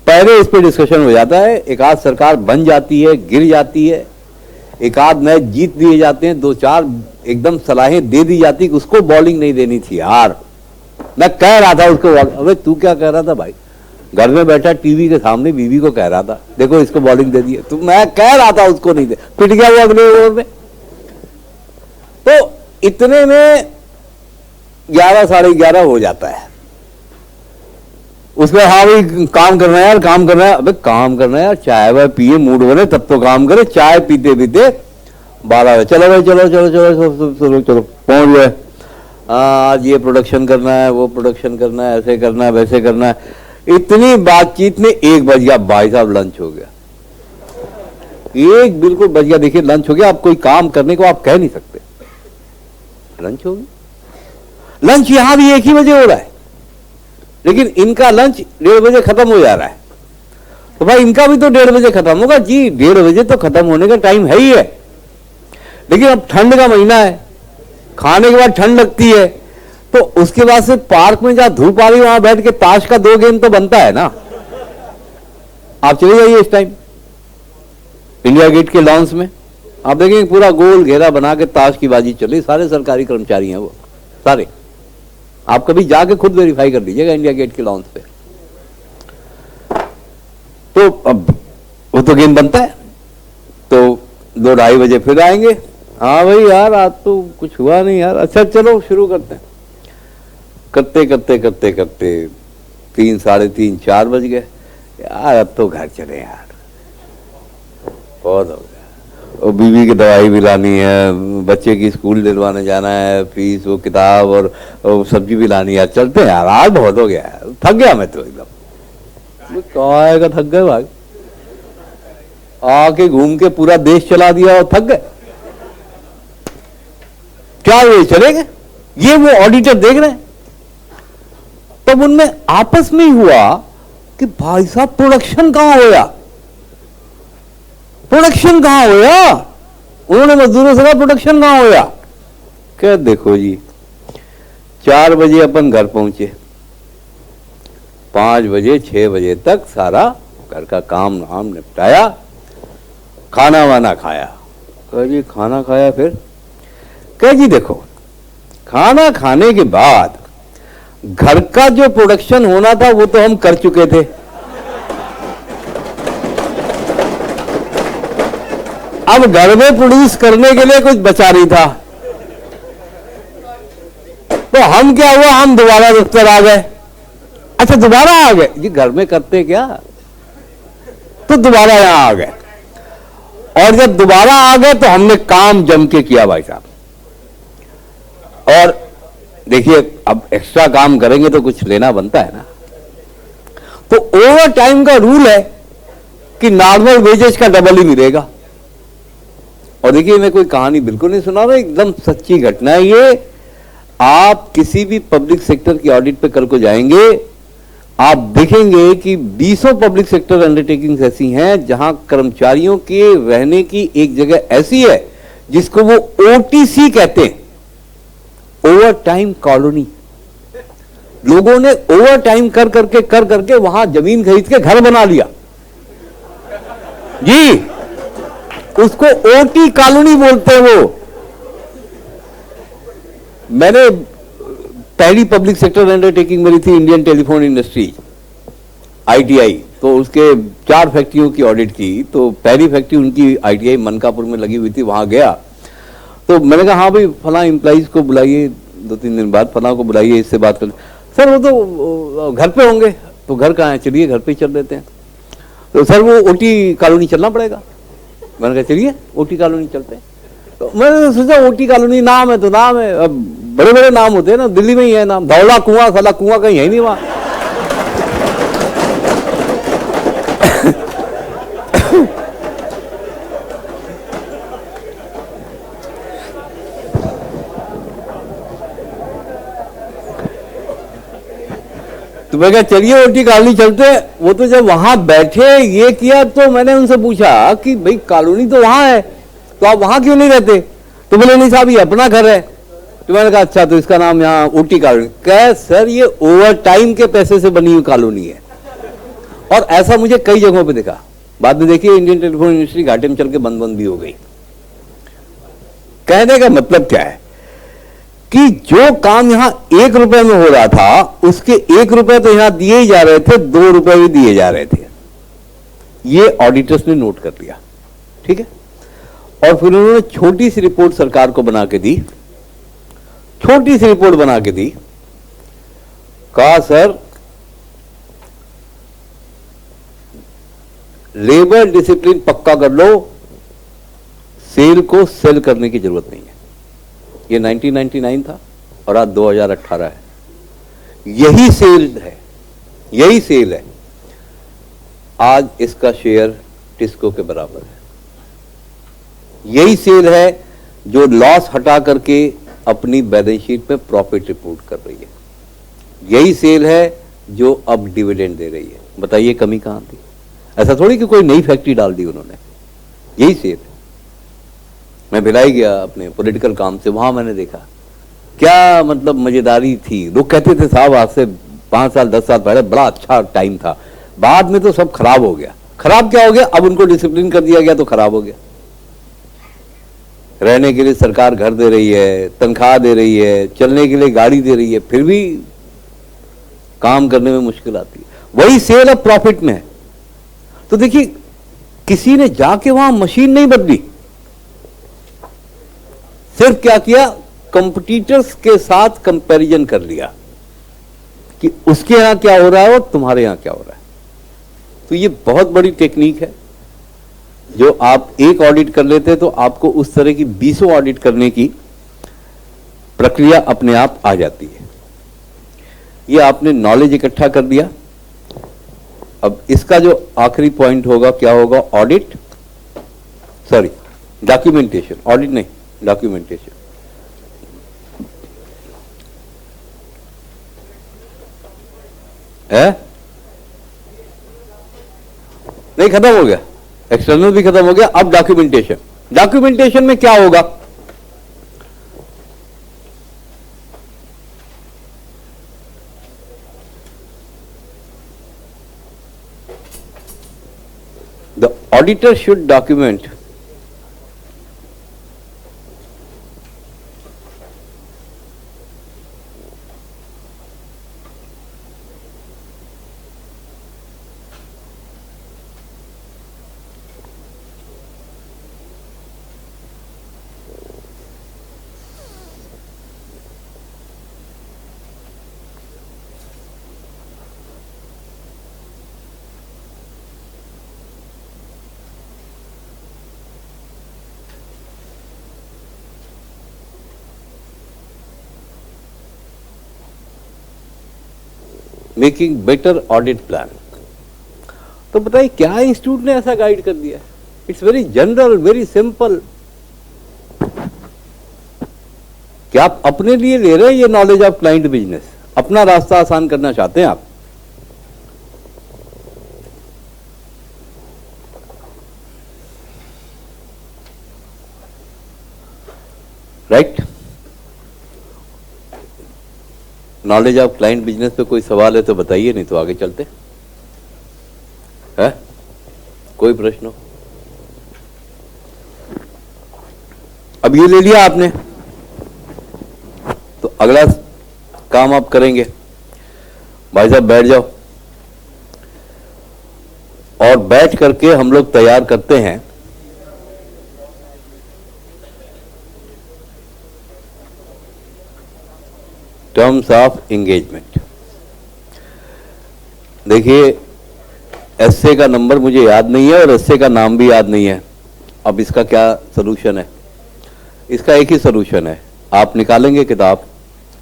पहले इस पे डिस्कशन हो जाता है, एक आध सरकार बन जाती है, गिर जाती है, एक आध मैच जीत दिए जाते हैं, 2-4 एकदम सलाहें दे दी जाती कि उसको बॉलिंग नहीं देनी थी यार। मैं कह रहा था उसको, अबे तू क्या कह रहा था भाई? घर में बैठा टीवी के सामने बीवी को कह रहा था देखो इसको बॉलिंग दे दी है, तो मैं कह रहा था उसको नहीं दे, पिट गया वो अगले ओवर में। तो इतने में 11 साढ़े 11 हो जाता है। उसमें हाँ भाई काम करना है यार, काम करना है। अबे काम करना है यार, चाय वाय पिए, मूड बने तब तो काम करे। चाय पीते पीते 12 बजे, चलो भाई चलो चलो चलो चलो चलो पहुंच गए। आज ये प्रोडक्शन करना है, वो प्रोडक्शन करना है, ऐसे करना है, वैसे करना है। इतनी बातचीत में 1 बज गया। भाई साहब लंच हो गया, 1 बिल्कुल बज गया। देखिए लंच हो गया, आप कोई काम करने को आप कह नहीं सकते, लंच हो गया। लंच यहां भी 1 ही बजे हो रहा है, लेकिन इनका लंच 1:30 बजे खत्म हो जा रहा है। तो भाई इनका भी तो 1:30 बजे खत्म होगा जी। 1:30 बजे तो खत्म होने का टाइम है ही है, लेकिन अब ठंड का महीना है, खाने के बाद ठंड लगती है, तो उसके बाद से पार्क में जहां धूप आ रही वहां बैठ के ताश का 2 गेम तो बनता है ना। आप चले जाइए इस टाइम इंडिया गेट के लॉन्स में, आप देखेंगे पूरा गोल घेरा बना के ताश की बाजी चल रही। सारे सरकारी कर्मचारी हैं वो सारे, आप कभी जाके खुद वेरीफाई कर लीजिएगा इंडिया गेट के लॉन्स पे। तो अब वो तो गेम बनता है, तो 2-2:30 बजे फिर आएंगे। हाँ भाई यार आज तो कुछ हुआ नहीं यार, अच्छा चलो शुरू करते हैं। करते करते करते करते 3 साढ़े 3 4 बज गए यार, अब तो घर चले यार, बहुत हो गया। और बीवी की दवाई भी लानी है, बच्चे की स्कूल दिलवाने जाना है, फीस, वो किताब और सब्जी भी लानी है। चलते हैं यार, आज बहुत हो गया यार, थक गया मैं तो एकदम। कहाँ आएगा, थक गए भाई, आके घूम के पूरा देश चला दिया और थक गए। क्या ये चलेंगे? ये वो ऑडिटर देख रहे हैं। तब उनमें आपस में ही हुआ कि भाई साहब प्रोडक्शन कहां होया, प्रोडक्शन कहां होया। उन्होंने मजदूरों से कहा प्रोडक्शन कहां होया। क्या देखो जी, 4 बजे अपन घर पहुंचे, 5 बजे 6 बजे तक सारा घर का काम नाम निपटाया, खाना वाना खाया। कहा जी खाना खाया, फिर कह जी देखो खाना खाने के बाद घर का जो प्रोडक्शन होना था वो तो हम कर चुके थे। अब घर में प्रोड्यूस करने के लिए कुछ बचा नहीं था, तो हम क्या हुआ, हम दोबारा दफ्तर आ गए। अच्छा दोबारा आ गए जी, घर में करते क्या, तो दोबारा यहां आ गए। और जब दोबारा आ गए तो हमने काम जम के किया भाई साहब। और देखिए अब एक्स्ट्रा काम करेंगे तो कुछ लेना बनता है ना, तो ओवर टाइम का रूल है कि नॉर्मल वेजेस का डबल ही मिलेगा। और देखिए मैं कोई कहानी बिल्कुल नहीं सुना रहा, एकदम सच्ची घटना है ये। आप किसी भी पब्लिक सेक्टर की ऑडिट पे कल को जाएंगे, आप देखेंगे कि 20 पब्लिक सेक्टर अंडरटेकिंग्स ऐसी हैं जहां कर्मचारियों के रहने की एक जगह ऐसी है जिसको वो ओटीसी कहते हैं, ओवर टाइम कॉलोनी। लोगों ने ओवर टाइम कर करके वहां जमीन खरीद के घर बना लिया जी, उसको ओटी कॉलोनी बोलते हैं वो। मैंने पहली पब्लिक सेक्टर अंडरटेकिंग मेरी थी इंडियन टेलीफोन इंडस्ट्री आईटीआई, तो उसके 4 फैक्ट्रियों की ऑडिट की। तो पहली फैक्ट्री उनकी आईटीआई मनकापुर में लगी हुई थी, वहां गया तो मैंने कहा हाँ भाई फला एम्प्लॉइज को बुलाइए, 2-3 दिन बाद फला को बुलाइए, इससे बात कर। सर वो तो घर पे होंगे, तो घर कहाँ है, चलिए घर पे ही चल देते हैं। तो सर वो ओटी कॉलोनी चलना पड़ेगा। मैंने कहा चलिए ओटी कॉलोनी चलते हैं। तो मैंने सोचा ओटी कॉलोनी नाम है तो नाम है, अब बड़े बड़े नाम होते हैं ना, दिल्ली में ही है नाम, धौला कुआं, साला कुआं कहीं है नहीं वहां। तो मैं कहा चलिए ओटी कॉलोनी चलते। वो तो जब वहां बैठे ये किया तो मैंने उनसे पूछा कि भाई कॉलोनी तो वहां है, तो आप वहां क्यों नहीं रहते? तो बोले नहीं साहब ये अपना घर है। तो मैंने कहा अच्छा तो इसका नाम यहाँ ओटी कॉलोनी। कह सर ये ओवर टाइम के पैसे से बनी हुई कॉलोनी है। और ऐसा मुझे कई जगहों पे दिखा। बाद में देखिए इंडियन टेलीफोन इंडस्ट्री घाटे में चल के बंद भी हो गई। कहने का मतलब क्या है कि जो काम यहां 1 रुपए में हो रहा था उसके 1 रुपए तो यहां दिए ही जा रहे थे, 2 रुपए भी दिए जा रहे थे। ये ऑडिटर्स ने नोट कर लिया, ठीक है। और फिर उन्होंने छोटी सी रिपोर्ट सरकार को बना के दी, छोटी सी रिपोर्ट बना के दी, कहा सर लेबर डिसिप्लिन पक्का कर लो, सेल को सेल करने की जरूरत नहीं है। ये 1999 था और आज 2018 है। यही सेल है, यही सेल है। आज इसका शेयर टिस्को के बराबर है। यही सेल है जो लॉस हटा करके अपनी बैलेंस शीट में प्रॉफिट रिपोर्ट कर रही है। यही सेल है जो अब डिविडेंड दे रही है। बताइए कमी कहां थी? ऐसा थोड़ी कि कोई नई फैक्ट्री डाल दी उन्होंने, यही सेल है। मैं भिलाई गया अपने पॉलिटिकल काम से, वहां मैंने देखा क्या मतलब मजेदारी थी। लोग कहते थे साहब आज से 5 साल 10 साल पहले बड़ा अच्छा टाइम था, बाद में तो सब खराब हो गया। खराब क्या हो गया? अब उनको डिसिप्लिन कर दिया गया तो खराब हो गया। रहने के लिए सरकार घर दे रही है, तनख्वाह दे रही है, चलने के लिए गाड़ी दे रही है, फिर भी काम करने में मुश्किल आती है। वही सेल अब प्रॉफिट में है। तो देखिए किसी ने जाके वहां मशीन नहीं बदली, सिर्फ क्या किया, कंपटीटर्स के साथ कंपैरिजन कर लिया कि उसके यहां क्या हो रहा है और तुम्हारे यहां क्या हो रहा है। तो ये बहुत बड़ी टेक्निक है। जो आप एक ऑडिट कर लेते तो आपको उस तरह की 20 ऑडिट करने की प्रक्रिया अपने आप आ जाती है। ये आपने नॉलेज इकट्ठा कर दिया। अब इसका जो आखिरी पॉइंट होगा क्या होगा? ऑडिट, सॉरी डॉक्यूमेंटेशन, ऑडिट नहीं डॉक्यूमेंटेशन। है नहीं, खत्म हो गया, एक्सटर्नल भी खत्म हो गया। अब डॉक्यूमेंटेशन। डॉक्यूमेंटेशन में क्या होगा? The auditor should document making better audit plan. तो बताइए क्या इंस्टीट्यूट ने ऐसा गाइड कर दिया? It's very general, very simple. क्या आप अपने लिए ले रहे हैं ये नॉलेज ऑफ क्लाइंट बिजनेस? अपना रास्ता आसान करना चाहते हैं आप? Right? Knowledge of client business पे कोई सवाल है तो बताइए, नहीं तो आगे चलते हैं। कोई प्रश्न हो? अब ये ले लिया आपने, तो अगला काम आप करेंगे। भाई साहब बैठ जाओ, और बैठ करके हम लोग तैयार करते हैं टर्म्स ऑफ एंगेजमेंट। देखिए, एसए का नंबर मुझे याद नहीं है और एसए का नाम भी याद नहीं है। अब इसका क्या सलूशन है? इसका एक ही सलूशन है, आप निकालेंगे किताब,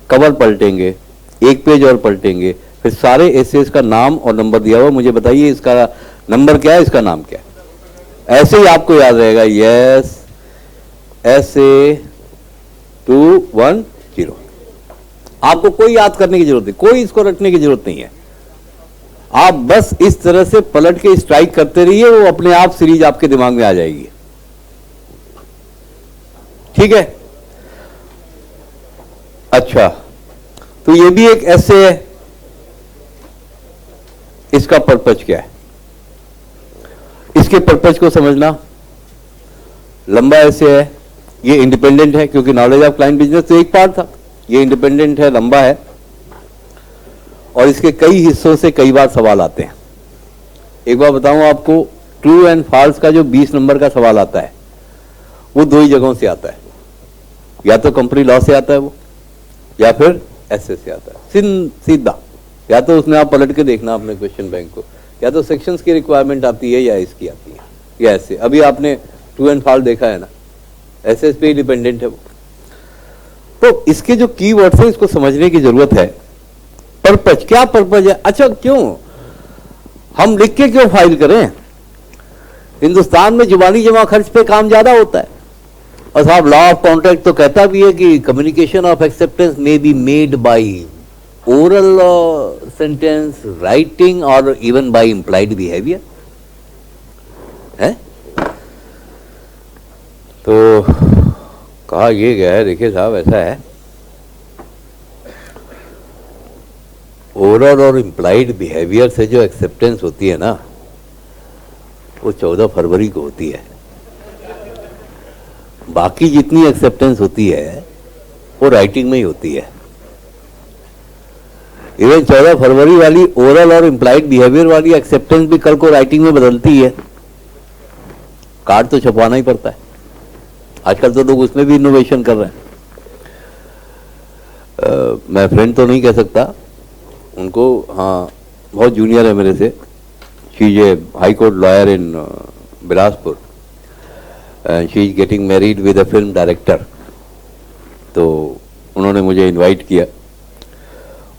कवर पलटेंगे, एक पेज और पलटेंगे, फिर सारे एसेस का नाम और नंबर दिया हुआ, मुझे बताइए इसका नंबर क्या है, इसका नाम क्या है। ऐसे ही आपको याद रहेगा, यस एसए 210। आपको कोई याद करने की जरूरत नहीं, कोई इसको रटने की जरूरत नहीं है। आप बस इस तरह से पलट के स्ट्राइक करते रहिए, वो अपने आप सीरीज आपके दिमाग में आ जाएगी। ठीक है? अच्छा, तो ये भी एक ऐसे है। इसका पर्पज क्या है? इसके पर्पज को समझना। लंबा ऐसे है, ये इंडिपेंडेंट है, क्योंकि नॉलेज ऑफ क्लाइंट बिजनेस तो एक पार्ट था। ये इंडिपेंडेंट है, लंबा है, और इसके कई हिस्सों से कई बार सवाल आते हैं। एक बार बताऊं आपको, ट्रू एंड फॉल्स का जो 20 नंबर का सवाल आता है, वो दो ही जगहों से आता है। या तो कंपनी लॉ से आता है वो, या फिर एसए से आता है, सीधा। या तो उसमें आप पलट के देखना अपने क्वेश्चन बैंक को, या तो सेक्शंस की रिक्वायरमेंट आती है या इसकी आती है, या ऐसे। अभी आपने ट्रू एंड फॉल्स देखा है ना, एसएस पे डिपेंडेंट है वो। तो इसके जो कीवर्ड्स है, इसको समझने की जरूरत है। पर्पज, क्या पर्पज है? अच्छा, क्यों हम लिख के क्यों फाइल करें? हिंदुस्तान में जुबानी जमा खर्च पे काम ज्यादा होता है, और साहब लॉ ऑफ कॉन्ट्रैक्ट तो कहता भी है कि communication of acceptance may be made by oral sentence, writing, और इवन बाई इंप्लाइड बिहेवियर है। तो कहा ये गया है, देखिए साहब ऐसा है, ओरल और इंप्लाइड बिहेवियर से जो एक्सेप्टेंस होती है ना, वो 14 फरवरी को होती है। बाकी जितनी एक्सेप्टेंस होती है वो राइटिंग में ही होती है। इवन 14 फरवरी वाली ओरल और इंप्लाइड बिहेवियर वाली एक्सेप्टेंस भी कल को राइटिंग में बदलती है। कार्ड तो छपवाना ही पड़ता है। आजकल तो लोग उसमें भी इनोवेशन कर रहे हैं। मैं फ्रेंड तो नहीं कह सकता उनको, हाँ बहुत जूनियर है मेरे से। She is a high court lawyer in Bilaspur, she is getting married with a film director. तो उन्होंने मुझे इनवाइट किया,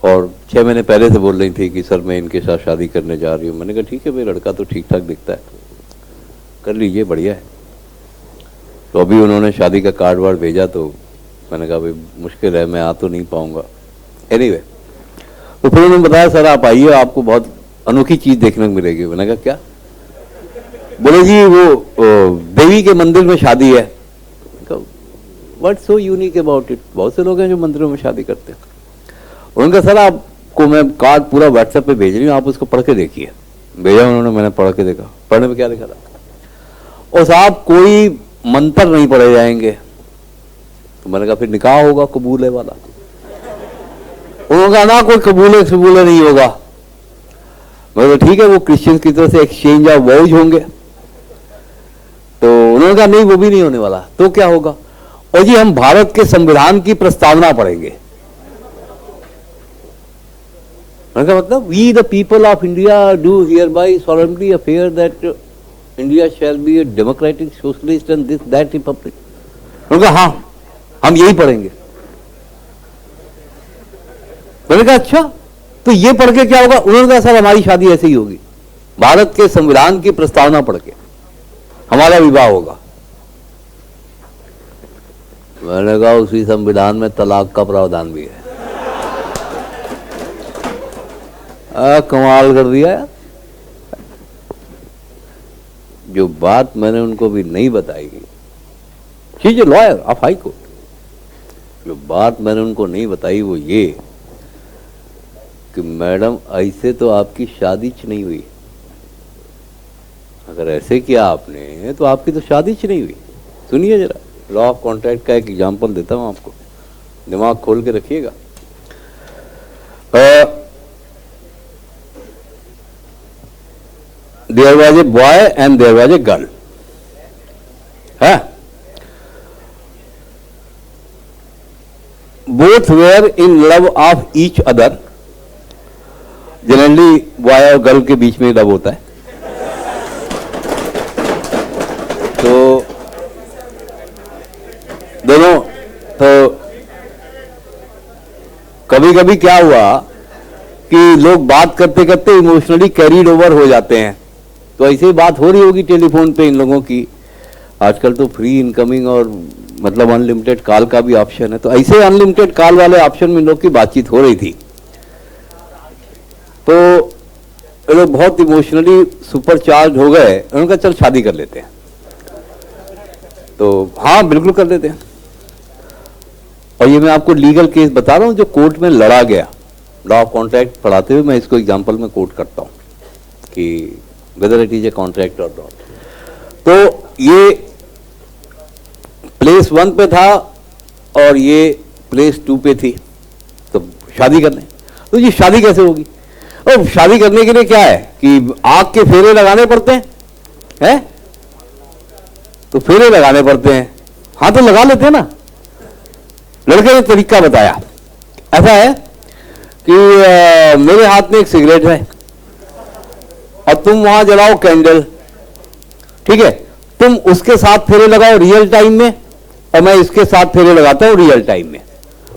और 6 महीने पहले से बोल रही थी कि सर मैं इनके साथ शादी करने जा रही हूँ। मैंने कहा ठीक है भाई, लड़का तो ठीक ठाक दिखता है, कर लीजिए, बढ़िया है। तो अभी उन्होंने शादी का कार्ड वार्ड भेजा, तो मैंने कहा भाई मुश्किल है, मैं आ तो नहीं पाऊंगा। एनीवे, तो फिर उन्होंने बताया सर आप आइए, आपको बहुत अनोखी चीज देखने को मिलेगी। मैंने कहा क्या? बोले जी वो देवी के मंदिर में शादी है। What so unique about it? बहुत से लोग हैं जो मंदिरों में शादी करते हैं। उन्होंने कहा सर आपको मैं कार्ड पूरा व्हाट्सएप पे भेज रही हूँ, आप उसको पढ़ के देखिए। भेजा उन्होंने, मैंने पढ़ के देखा। पढ़ने में क्या लिखा था? और साहब कोई मंत्र नहीं पढ़े जाएंगे। तो मैंने कहा फिर निकाह होगा कबूल है वाला। उन्होंने कहा ना कोई कबूल नहीं होगा। मैं ठीक है, वो क्रिश्चियन की तरफ से एक्सचेंज ऑफ वॉज होंगे। तो उन्होंने कहा नहीं वो भी नहीं होने वाला। तो क्या होगा? और जी हम भारत के संविधान की प्रस्तावना पढ़ेंगे। मैंने कहा मतलब we the people of India do hereby solemnly affirm that India shall be a democratic, socialist and this that republic। उन्होंने कहा हाँ हम यही पढ़ेंगे। मैंने कहा अच्छा, तो ये पढ़ के क्या होगा, उन्होंने कहा सर हमारी शादी ऐसे ही होगी, भारत के संविधान की प्रस्तावना पढ़ के हमारा विवाह होगा। मैंने कहा उसी संविधान में तलाक का प्रावधान भी है। कमाल कर दिया यार। जो बात मैंने उनको भी नहीं बताई, शीज लॉयर ऑफ हाई कोर्ट, जो बात मैंने उनको नहीं बताई वो ये कि मैडम ऐसे तो आपकी शादी नहीं हुई, अगर ऐसे किया आपने तो आपकी तो शादी नहीं हुई। सुनिए जरा, लॉ ऑफ कॉन्ट्रैक्ट का एक एग्जांपल देता हूं आपको, दिमाग खोल के रखिएगा। There was a boy and there was a girl, है, both were in love of each other. Generally boy और गर्ल के बीच में लव होता है, तो दोनों, तो कभी कभी क्या हुआ कि लोग बात करते करते इमोशनली कैरीड ओवर हो जाते हैं। तो ऐसे ही बात हो रही होगी टेलीफोन पे इन लोगों की, आजकल तो फ्री इनकमिंग और मतलब अनलिमिटेड कॉल का भी ऑप्शन है, तो ऐसे अनलिमिटेड कॉल वाले ऑप्शन में इन लोग की बातचीत हो रही थी। तो ये लोग बहुत इमोशनली सुपर चार्ज हो गए, उन्होंने कहा चल शादी कर लेते हैं। तो हाँ बिल्कुल कर लेते हैं। और ये मैं आपको लीगल केस बता रहा हूं जो कोर्ट में लड़ा गया, लॉ ऑफ कॉन्ट्रैक्ट पढ़ाते हुए मैं इसको एग्जांपल में कोट करता हूं कि whether it is a contract और नॉट। तो ये प्लेस 1 पे था और ये प्लेस 2 पे थी, तो शादी करने, तो ये शादी कैसे होगी? और शादी करने के लिए क्या है कि आग के फेरे लगाने पड़ते हैं, तो फेरे लगाने पड़ते हैं। हाँ तो लगा लेते हैं ना। लड़के ने तरीका बताया, ऐसा है कि मेरे हाथ में एक सिगरेट है और तुम वहां जलाओ कैंडल, ठीक है, तुम उसके साथ फेरे लगाओ रियल टाइम में और मैं इसके साथ फेरे लगाता हूं रियल टाइम में,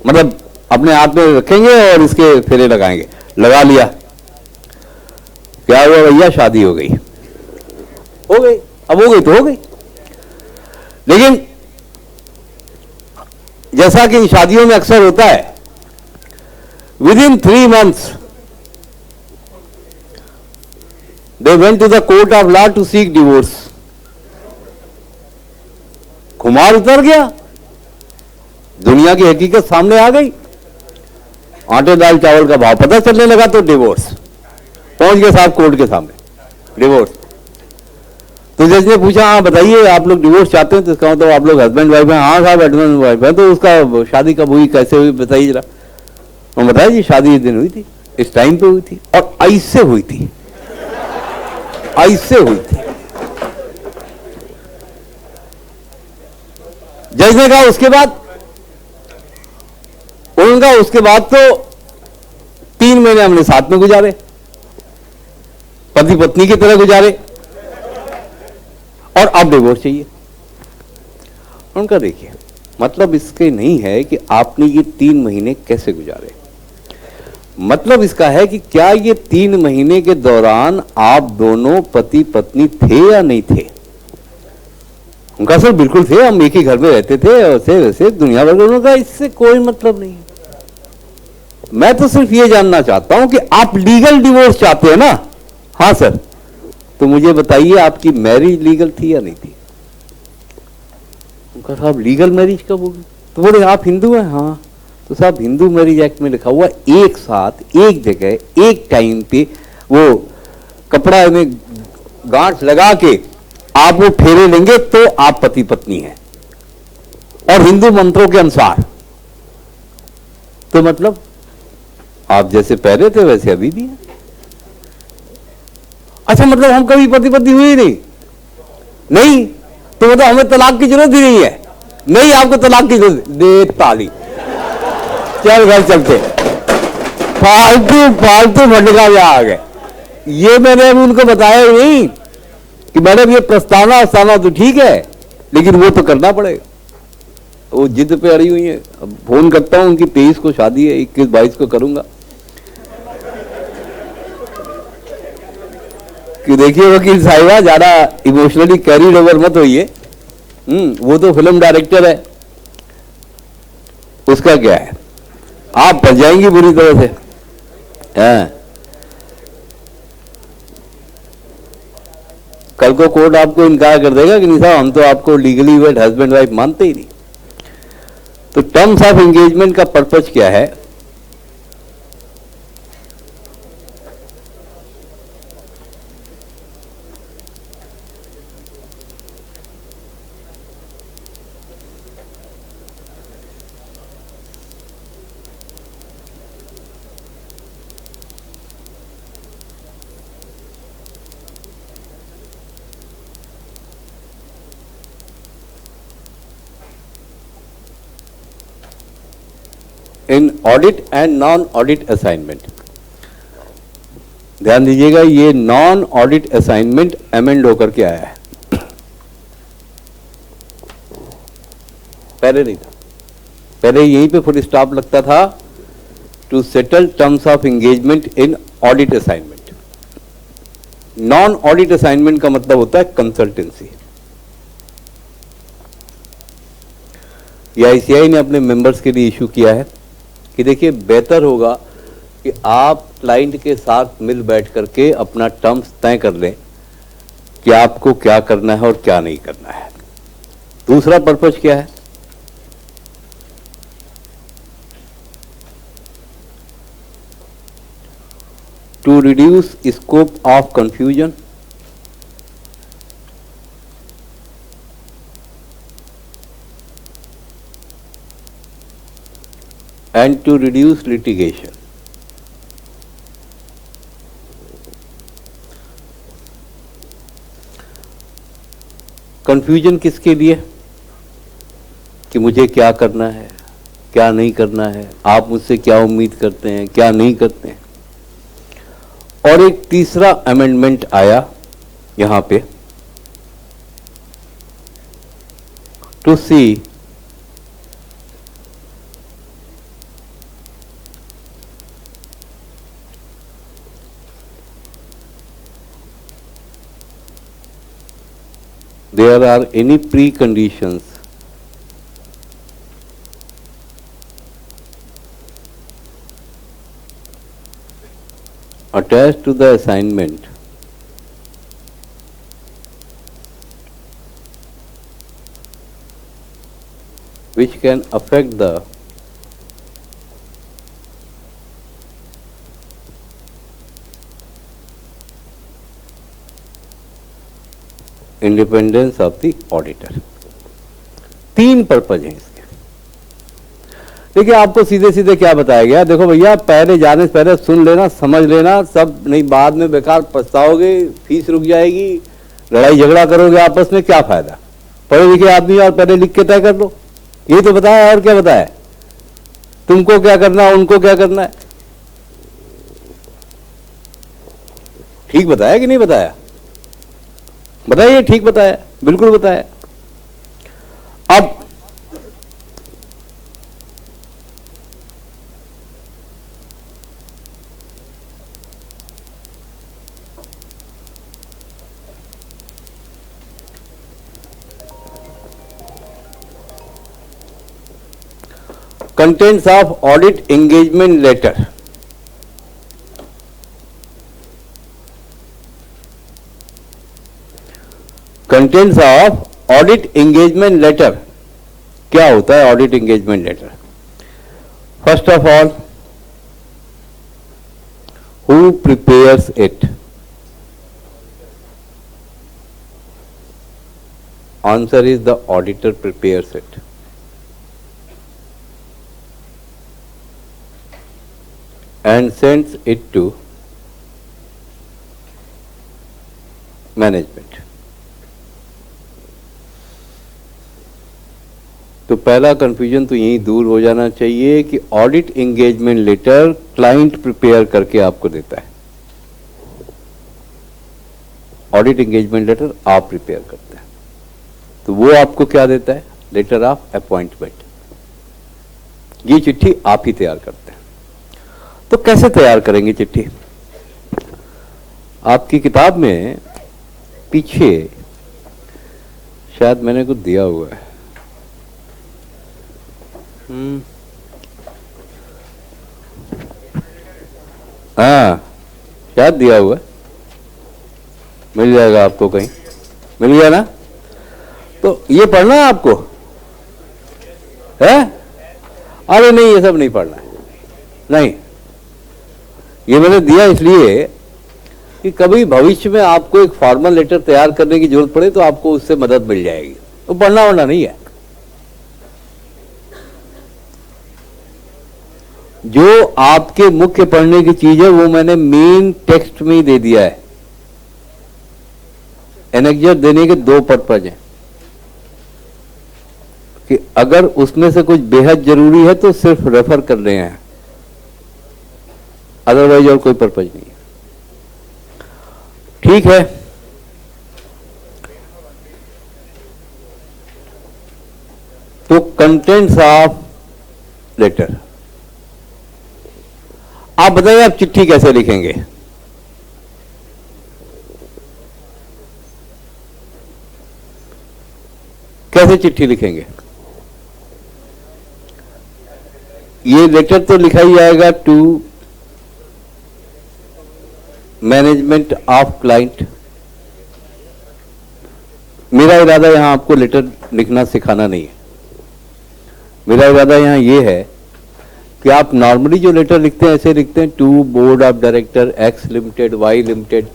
मतलब अपने हाथ में रखेंगे और इसके फेरे लगाएंगे। लगा लिया, क्या हुआ भैया, शादी हो गई। हो गई, अब हो गई तो हो गई। लेकिन जैसा कि शादियों में अक्सर होता है, within 3 months they went to the court of law to seek divorce। खुमार उतर गया, दुनिया की हकीकत सामने आ गई, आटे दाल चावल का भाव पता चलने लगा, तो डिवोर्स पहुंच गए साहब कोर्ट के सामने, डिवोर्स। तो जज ने पूछा, हाँ बताइए आप लोग डिवोर्स चाहते हैं, तो इसका मतलब आप लोग हस्बैंड वाइफ हैं? हाँ साहब हस्बैंड वाइफ है। तो उसका शादी कब हुई, कैसे हुई, बताइए जरा। तो बताइए जी शादी इस दिन हुई थी, इस टाइम पे हुई थी और ऐसे हुई थी, ऐसे हुई थी। जज ने कहा उसके बाद, उनका उसके बाद तो 3 महीने हमने साथ में गुजारे, पति पत्नी की तरह गुजारे, और अब डिवोर्स चाहिए। उनका देखिए मतलब इसके नहीं है कि आपने ये 3 महीने कैसे गुजारे, मतलब इसका है कि क्या ये 3 महीने के दौरान आप दोनों पति पत्नी थे या नहीं थे? उनका सर बिल्कुल थे, हम एक ही घर में रहते थे, ऐसे वैसे दुनिया भर। उन्होंने कहा इससे कोई मतलब नहीं है, मैं तो सिर्फ ये जानना चाहता हूं कि आप लीगल डिवोर्स चाहते हैं ना? हाँ सर। तो मुझे बताइए आपकी मैरिज लीगल थी या नहीं थी? उनका साहब लीगल मैरिज कब होगी? तो बोले आप हिंदू हैं? हाँ। तो साहब हिंदू मैरिज एक्ट में लिखा हुआ एक साथ एक जगह एक टाइम पे वो कपड़ा में गांठ लगा के आप वो फेरे लेंगे तो आप पति पत्नी हैं, और हिंदू मंत्रों के अनुसार। तो मतलब आप जैसे पहले थे वैसे अभी भी हैं। अच्छा मतलब हम कभी पति पत्नी हुए ही नहीं, तो मतलब हमें तलाक की जरूरत ही नहीं है? नहीं, आपको तलाक की जरूरत, दे ताली, चल घर चलते। फालतू फालतू भटका आ गए। ये मैंने अभी उनको बताया ही नहीं कि मैडम ये प्रस्तावना तो ठीक है, लेकिन वो तो करना पड़ेगा। वो जिद पे अड़ी हुई है। अब फोन करता हूं, उनकी 23 को शादी है, 21-22 को करूंगा। कि देखिए वकील साहिबा ज्यादा इमोशनली कैरीड ओवर मत होइए। वो तो फिल्म डायरेक्टर है, उसका क्या है, आप फंस जाएंगी बुरी तरह से। हाँ। कल को कोर्ट आपको इनकार कर देगा कि नहीं साहब हम तो आपको लीगली वेड हस्बैंड वाइफ मानते ही नहीं। तो टर्म्स ऑफ एंगेजमेंट का पर्पज क्या है? इन audit and non audit assignment, ध्यान दीजिएगा ये नॉन ऑडिट असाइनमेंट अमेंड होकर के आया है, पहले नहीं था। पहले यहीं पे फुल स्टॉप लगता था, to settle terms of engagement in audit assignment. Non audit assignment का मतलब होता है कंसल्टेंसी। ये आईसीआई ने अपने मेंबर्स के लिए इशू किया है कि देखिए बेहतर होगा कि आप क्लाइंट के साथ मिल बैठ करके अपना टर्म्स तय कर लें कि आपको क्या करना है और क्या नहीं करना है। दूसरा पर्पज क्या है? To reduce scope of confusion and to reduce litigation. Confusion किसके लिए? कि मुझे क्या करना है, क्या नहीं करना है, आप मुझसे क्या उम्मीद करते हैं, क्या नहीं करते हैं। और एक तीसरा अमेंडमेंट आया यहां पे, to see there are any preconditions attached to the assignment which can affect the independence of the auditor. तीन पर्पज हैं इसके। देखिए आपको सीधे सीधे क्या बताया गया, देखो भैया पहले जाने से पहले सुन लेना, समझ लेना, सब नहीं बाद में बेकार पछताओगे, फीस रुक जाएगी, लड़ाई झगड़ा करोगे आपस में, क्या फायदा। पढ़े लिखे आदमी और पहले लिख के तय कर लो, ये तो बताया। और क्या बताया? तुमको क्या करना है, उनको क्या करना है। ठीक बताया कि नहीं बताया? बताइए, ठीक बताया, बिल्कुल बताया। अब contents of audit engagement letter. Contents of audit engagement letter. क्या होता है audit engagement letter? First of all, who prepares it? Answer is the auditor prepares it. And sends it to management. तो पहला कंफ्यूजन तो यही दूर हो जाना चाहिए कि audit engagement letter client prepare करके आपको देता है। ऑडिट एंगेजमेंट लेटर आप प्रिपेयर करते हैं, तो वो आपको क्या देता है? Letter of appointment. ये चिट्ठी आप ही तैयार करते हैं। तो कैसे तैयार करेंगे चिट्ठी? आपकी किताब में पीछे शायद मैंने कुछ दिया हुआ है। हाँ, शायद दिया हुआ है, मिल जाएगा आपको कहीं, मिल गया ना? तो ये पढ़ना है आपको है? अरे नहीं, ये सब नहीं पढ़ना है, नहीं। ये मैंने दिया इसलिए कि कभी भविष्य में आपको एक फॉर्मल लेटर तैयार करने की जरूरत पड़े तो आपको उससे मदद मिल जाएगी। तो पढ़ना वढ़ना नहीं है। जो आपके मुख्य पढ़ने की चीज है वो मैंने मेन टेक्स्ट में ही दे दिया है। एनेक्जर देने के दो पर्पज हैं कि अगर उसमें से कुछ बेहद जरूरी है तो सिर्फ रेफर कर रहे हैं, अदरवाइज और कोई पर्पज नहीं है। ठीक है, तो कंटेंट्स ऑफ लेटर। आप बताइए, आप चिट्ठी कैसे लिखेंगे? कैसे चिट्ठी लिखेंगे? ये लेटर तो लिखा ही जाएगा टू मैनेजमेंट ऑफ क्लाइंट। मेरा इरादा यहां आपको लेटर लिखना सिखाना नहीं है। मेरा इरादा यहां ये है कि आप नॉर्मली जो लेटर लिखते हैं ऐसे लिखते हैं, to board of director X limited Y limited,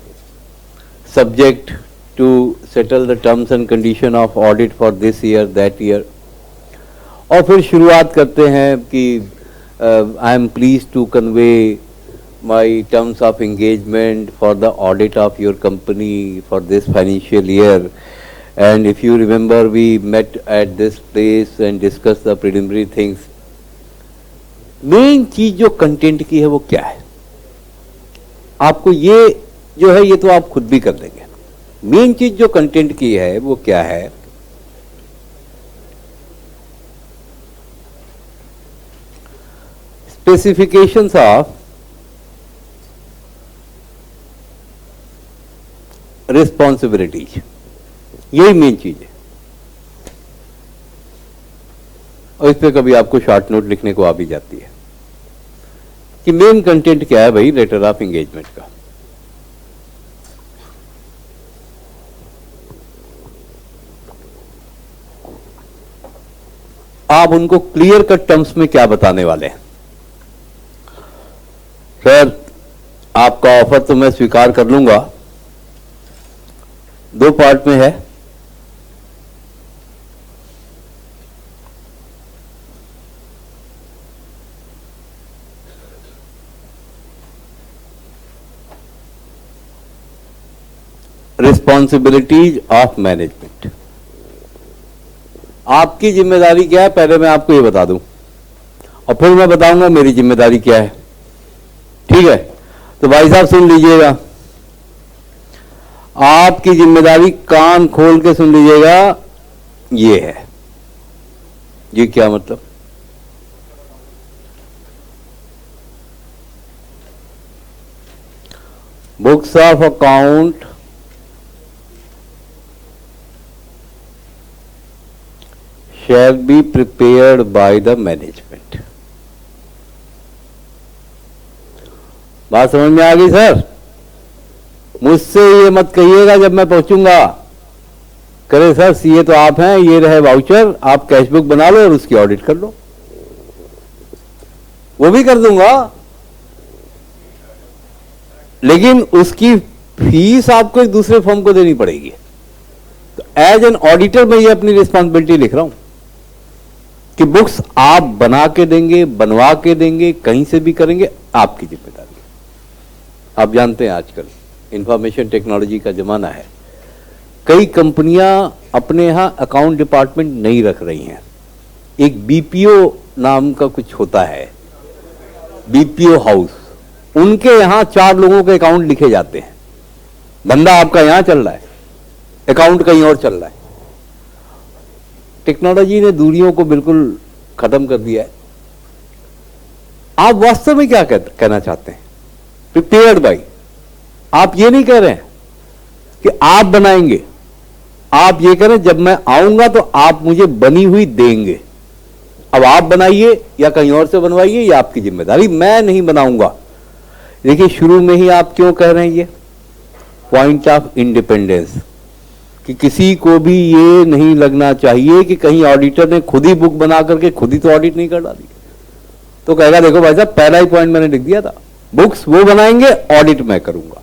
subject to settle the terms and condition of audit for this year that year. और फिर शुरुआत करते हैं कि I am please to convey my terms of engagement for the audit of your company for this financial year, and if you remember we met at this place and discussed the preliminary things. Main चीज जो content की है वो क्या है? आपको ये जो है ये तो आप खुद भी कर लेंगे। मेन चीज जो कंटेंट की है वो क्या है? स्पेसिफिकेशंस ऑफ रिस्पॉन्सिबिलिटीज, यही मेन चीज है। और इस पे कभी आपको शॉर्ट नोट लिखने को आ भी जाती है कि मेन कंटेंट क्या है भाई लेटर ऑफ एंगेजमेंट का। आप उनको क्लियर कट टर्म्स में क्या बताने वाले हैं? सर, आपका ऑफर तो मैं स्वीकार कर लूंगा, दो पार्ट में है। Responsibilities of management. आपकी जिम्मेदारी क्या है पहले मैं आपको ये बता दूं और फिर मैं बताऊंगा मेरी जिम्मेदारी क्या है। ठीक है, तो भाई साहब सुन लीजिएगा, आपकी जिम्मेदारी कान खोल के सुन लीजिएगा, ये है। ये क्या मतलब? Books of account shall be prepared by the management। बात समझ में आ गई सर? मुझसे ये मत कहिएगा जब मैं पहुंचूंगा, करे सर सीए तो आप हैं, ये रहे वाउचर, आप कैशबुक बना लो और उसकी ऑडिट कर लो। वो भी कर दूंगा, लेकिन उसकी फीस आपको एक दूसरे फर्म को देनी पड़ेगी। तो एज एन ऑडिटर मैं ये अपनी रिस्पॉन्सिबिलिटी लिख रहा हूं कि बुक्स आप बना के देंगे, बनवा के देंगे, कहीं से भी करेंगे, आपकी जिम्मेदारी। आप जानते हैं आजकल इंफॉर्मेशन टेक्नोलॉजी का जमाना है, कई कंपनियां अपने यहां अकाउंट डिपार्टमेंट नहीं रख रही हैं। एक बीपीओ नाम का कुछ होता है, बीपीओ हाउस, उनके यहां 4 लोगों के अकाउंट लिखे जाते हैं। धंधा आपका यहां चल रहा है, अकाउंट कहीं और चल रहा है। टेक्नोलॉजी ने दूरियों को बिल्कुल खत्म कर दिया है। आप वास्तव में क्या कहना चाहते हैं? प्रिपेयर्ड बाय, आप ये नहीं कह रहे हैं कि आप बनाएंगे, आप ये कह रहे हैं जब मैं आऊंगा तो आप मुझे बनी हुई देंगे। अब आप बनाइए या कहीं और से बनवाइए, ये आपकी जिम्मेदारी, मैं नहीं बनाऊंगा। देखिए शुरू में ही आप क्यों कह रहे हैं ये पॉइंट ऑफ इंडिपेंडेंस, कि किसी को भी ये नहीं लगना चाहिए कि कहीं ऑडिटर ने खुद ही बुक बना करके खुद ही तो ऑडिट नहीं कर डाली, तो कहेगा देखो भाई साहब पहला ही पॉइंट मैंने लिख दिया था, बुक्स वो बनाएंगे, ऑडिट मैं करूंगा।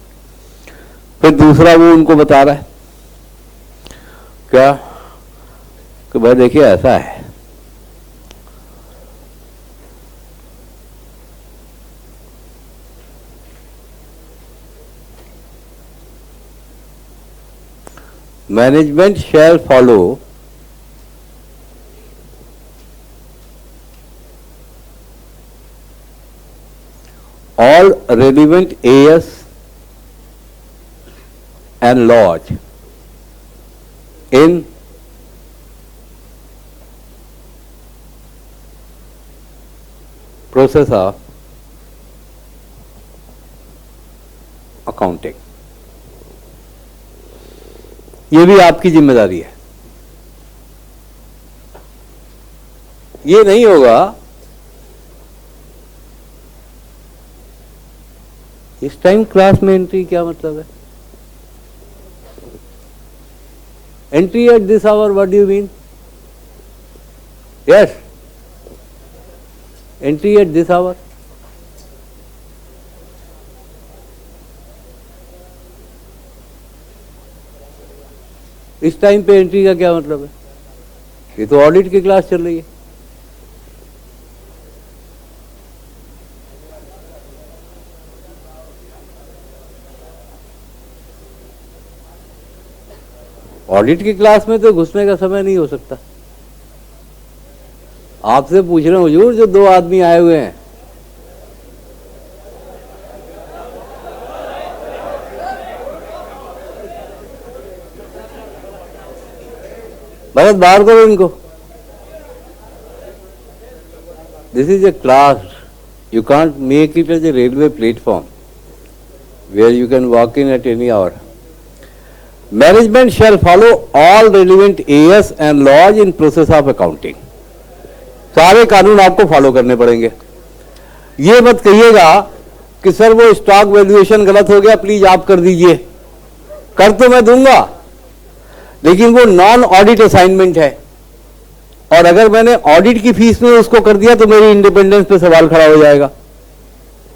फिर दूसरा वो उनको बता रहा है क्या कि भाई देखिए ऐसा है, management shell follow all relevant AS and laws in process of accounting। ये भी आपकी जिम्मेदारी है। ये नहीं होगा इस टाइम क्लास में एंट्री क्या मतलब है? Entry at this hour, what do you mean? Yes, entry at this hour. इस टाइम पे एंट्री का क्या मतलब है? ये तो ऑडिट की क्लास चल रही है। ऑडिट की क्लास में तो घुसने का समय नहीं हो सकता। आपसे पूछ रहे हैं हुजूर, जो दो आदमी आए हुए हैं, भरत बाहर करो इनको। This is a class, you can't make it as a railway platform where you can walk in at any hour. Management shall follow all relevant AS and laws in process of accounting। सारे कानून आपको follow करने पड़ेंगे। ये मत कहिएगा कि sir वो स्टॉक वैल्यूएशन गलत हो गया, प्लीज आप कर दीजिए। कर तो मैं दूंगा, लेकिन वो नॉन ऑडिट असाइनमेंट है, और अगर मैंने ऑडिट की फीस में उसको कर दिया तो मेरी इंडिपेंडेंस पे सवाल खड़ा हो जाएगा।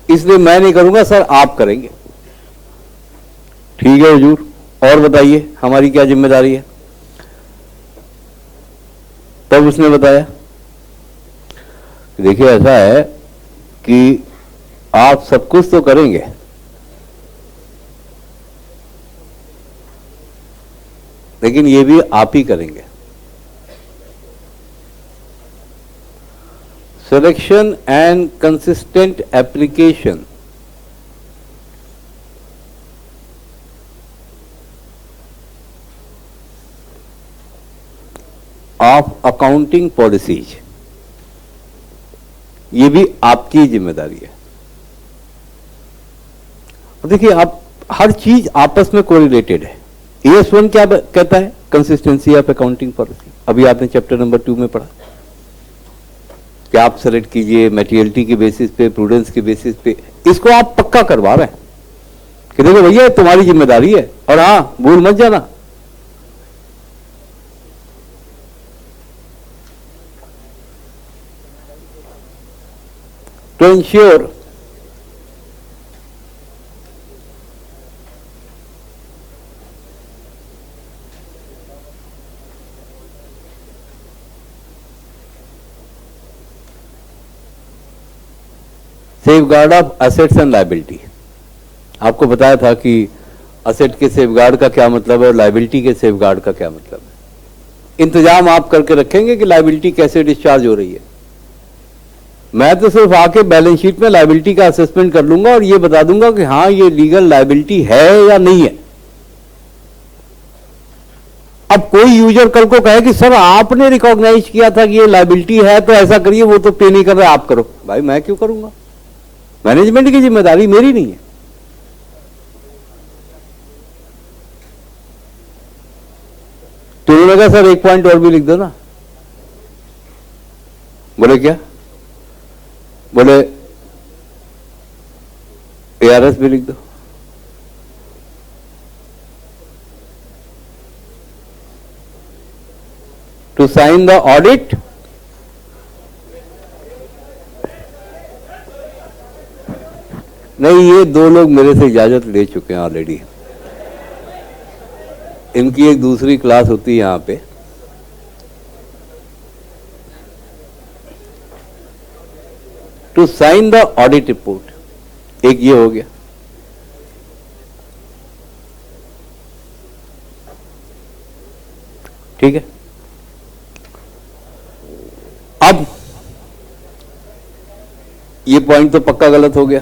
इसलिए मैं नहीं करूंगा सर, आप करेंगे। ठीक है हुजूर, और बताइए हमारी क्या जिम्मेदारी है? तब उसने बताया देखिए ऐसा है कि आप सब कुछ तो करेंगे, लेकिन ये भी आप ही करेंगे। Selection and consistent application of accounting policies, ये भी आपकी जिम्मेदारी है। देखिए आप हर चीज आपस में कोरिलेटेड है। AS1 क्या कहता है? Consistency of accounting policy. अभी आपने चैप्टर नंबर 2 में पढ़ा कि आप सेलेक्ट कीजिए मटेरियलिटी के बेसिस पे, प्रूडेंस के बेसिस पे। इसको आप पक्का करवा रहे हैं कि देखो भैया तुम्हारी जिम्मेदारी है, और हाँ भूल मत जाना to ensure safeguard of assets and liability. आपको बताया था कि असेट के सेफगार्ड का क्या मतलब है और लायबिलिटी के सेफगार्ड का क्या मतलब है। इंतजाम आप करके रखेंगे कि लायबिलिटी कैसे डिस्चार्ज हो रही है। मैं तो सिर्फ आके बैलेंस शीट में लायबिलिटी का असेसमेंट कर लूंगा और ये बता दूंगा कि हाँ ये लीगल लायबिलिटी है या नहीं है। अब कोई यूजर कल को कहे कि सर आपने रिकॉग्नाइज किया था कि ये लायबिलिटी है तो ऐसा करिए, वो तो पे नहीं कर रहा, आप करो। भाई मैं क्यों करूंगा? मैनेजमेंट की जिम्मेदारी मेरी नहीं है। मैं कहा सर एक पॉइंट और भी लिख दो ना। बोले क्या? बोले ARS भी लिख दो। टू साइन द ऑडिट नहीं, ये दो लोग मेरे से इजाजत ले चुके हैं ऑलरेडी। इनकी एक दूसरी क्लास होती है यहां पे। To sign the audit report, एक ये हो गया। ठीक है। अब ये पॉइंट तो पक्का गलत हो गया,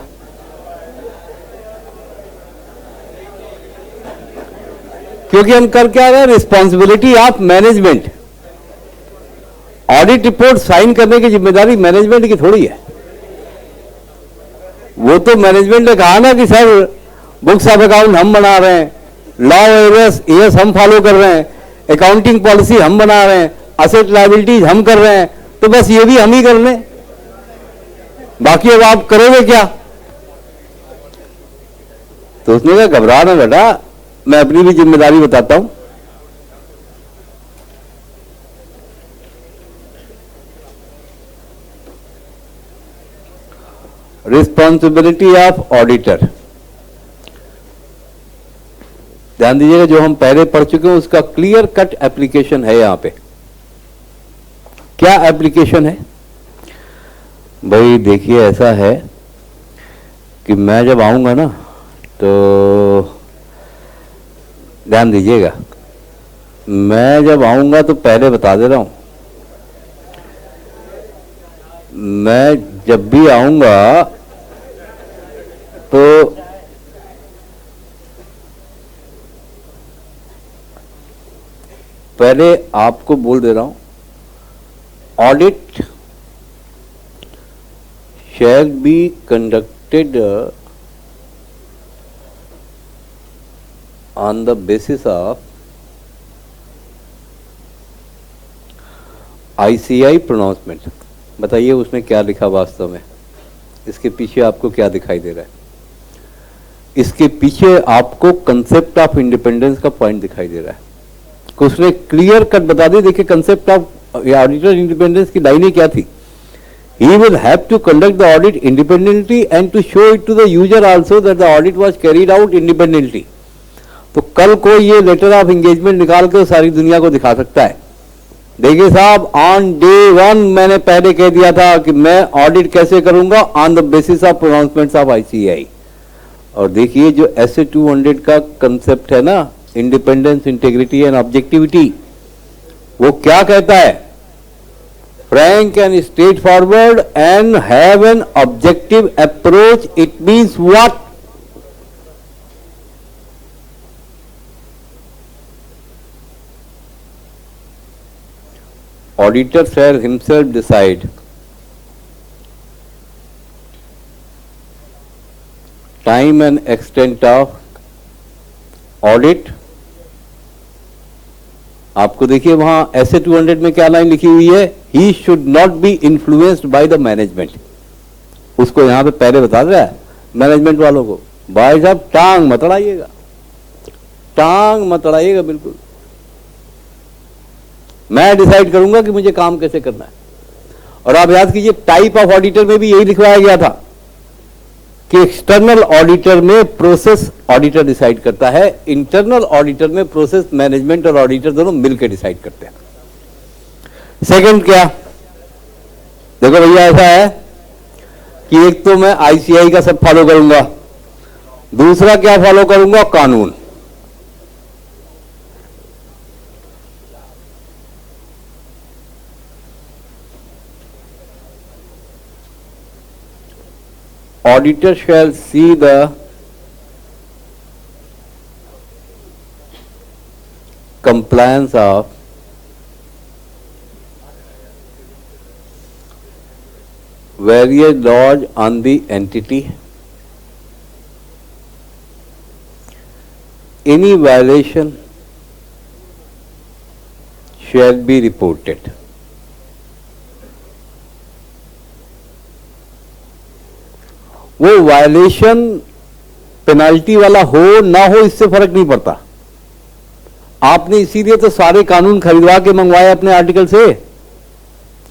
क्योंकि हम कर क्या रहे हैं, responsibility of management. Audit report sign करने की जिम्मेदारी मैनेजमेंट की थोड़ी है। वो तो मैनेजमेंट ने कहा ना कि सर बुक्स ऑफ अकाउंट हम बना रहे हैं, लॉ एएस हम फॉलो कर रहे हैं, अकाउंटिंग पॉलिसी हम बना रहे हैं, असेट लायबिलिटीज हम कर रहे हैं, तो बस ये भी हम ही कर लें, बाकी अब आप करोगे क्या? तो उसने कहा घबरा ना बेटा, मैं अपनी भी जिम्मेदारी बताता हूं। रिस्पॉन्सिबिलिटी ऑफ ऑडिटर, ध्यान दीजिएगा, जो हम पहले पढ़ चुके हैं उसका क्लियर कट एप्लीकेशन है यहां पे। क्या एप्लीकेशन है भाई? देखिए ऐसा है कि मैं जब आऊंगा ना, तो ध्यान दीजिएगा, मैं जब आऊंगा तो पहले बता दे रहा हूं, मैं जब भी आऊंगा तो पहले आपको बोल दे रहा हूं, audit shall be conducted on the basis of ICI pronouncement। बताइए उसने क्या लिखा वास्तव में, इसके पीछे आपको क्या दिखाई दे रहा है? इसके पीछे आपको कंसेप्ट ऑफ इंडिपेंडेंस का पॉइंट दिखाई दे रहा है कि उसने क्लियर कट बता दी। देखिए कंसेप्ट ऑफ ऑडिटर इंडिपेंडेंस की लाइनें क्या थी? He will have to conduct the audit independently and to show it to the user also that the audit was carried out independently। तो कल को ये लेटर ऑफ एंगेजमेंट निकाल के सारी दुनिया को दिखा सकता है। देखिए साहब, ऑन डे 1 मैंने पहले कह दिया था कि मैं ऑडिट कैसे करूंगा, on the basis of pronouncements of ICAI। और देखिए जो SA 200 का कंसेप्ट है ना, इंडिपेंडेंस, इंटेग्रिटी एंड ऑब्जेक्टिविटी, वो क्या कहता है? Frank and straight forward and have an objective approach. It means what? Auditor shall himself decide time and extent of audit। आपको देखिए वहां SA 200 में क्या लाइन लिखी हुई है? He should not be influenced by the management। उसको यहां पे पहले बता रहा है मैनेजमेंट वालों को, भाई साहब टांग मत अड़ाइएगा, टांग मत अड़ाइएगा बिल्कुल, मैं डिसाइड करूंगा कि मुझे काम कैसे करना है। और आप याद कीजिए टाइप ऑफ ऑडिटर में भी यही लिखवाया गया था कि एक्सटर्नल ऑडिटर में प्रोसेस ऑडिटर डिसाइड करता है, इंटरनल ऑडिटर में प्रोसेस मैनेजमेंट और ऑडिटर दोनों मिलकर डिसाइड करते हैं। सेकंड क्या? देखो भैया ऐसा है कि एक तो मैं ICI का सब फॉलो करूंगा, दूसरा क्या फॉलो करूंगा? कानून। Auditor shall see the compliance of various laws on the entity, any violation shall be reported. वो वायलेशन पेनाल्टी वाला हो ना हो इससे फर्क नहीं पड़ता। आपने इसीलिए तो सारे कानून खरीदवा के मंगवाए अपने आर्टिकल से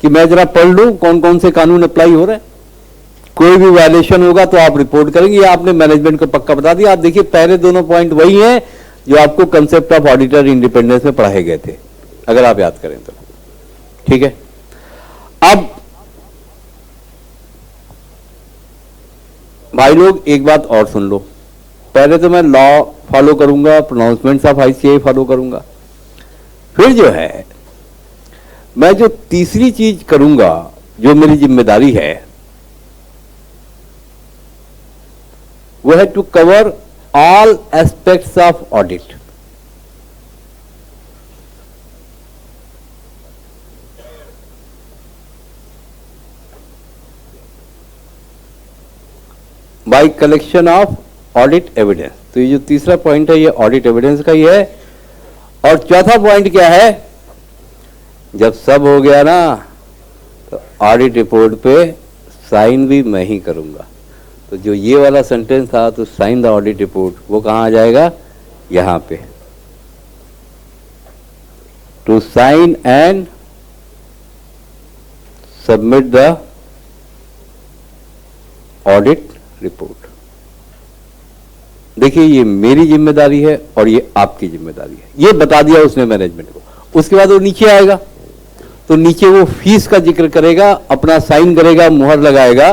कि मैं जरा पढ़ लूं कौन कौन से कानून अप्लाई हो रहे हैं। कोई भी वायलेशन होगा तो आप रिपोर्ट करेंगे। ये आपने मैनेजमेंट को पक्का बता दिया। आप देखिए पहले दोनों पॉइंट वही हैं जो आपको कंसेप्ट ऑफ ऑडिटर इंडिपेंडेंस में पढ़ाए गए थे, अगर आप याद करें तो। ठीक है, अब भाई लोग एक बात और सुन लो। पहले तो मैं लॉ फॉलो करूंगा, प्रोनाउंसमेंट्स ऑफ आईसीएआई फॉलो करूंगा, फिर जो है मैं जो तीसरी चीज करूंगा जो मेरी जिम्मेदारी है वो है to cover all aspects of audit. By collection of audit evidence. तो ये जो तीसरा पॉइंट है ये ऑडिट एविडेंस का ही है। और चौथा पॉइंट क्या है, जब सब हो गया ना तो ऑडिट रिपोर्ट पे साइन भी मैं ही करूंगा। तो जो ये वाला सेंटेंस था तो साइन द ऑडिट रिपोर्ट, वो कहां आ जाएगा, यहां पे, to sign and submit the audit report. देखिए ये मेरी जिम्मेदारी है और ये आपकी जिम्मेदारी है। ये बता दिया उसने मैनेजमेंट को। उसके बाद वो नीचे आएगा तो नीचे वो फीस का जिक्र करेगा, अपना साइन करेगा, मुहर लगाएगा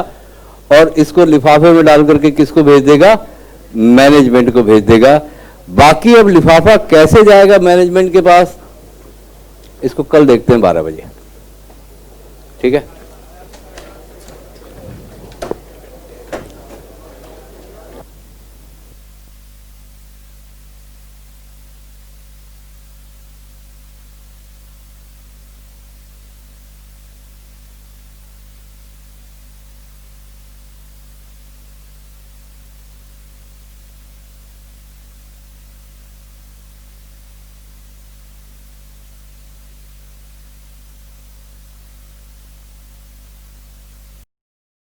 और इसको लिफाफे में डाल करके किसको भेज देगा, मैनेजमेंट को भेज देगा। बाकी अब लिफाफा कैसे जाएगा मैनेजमेंट के पास, इसको कल देखते हैं 12 बजे। ठीक है।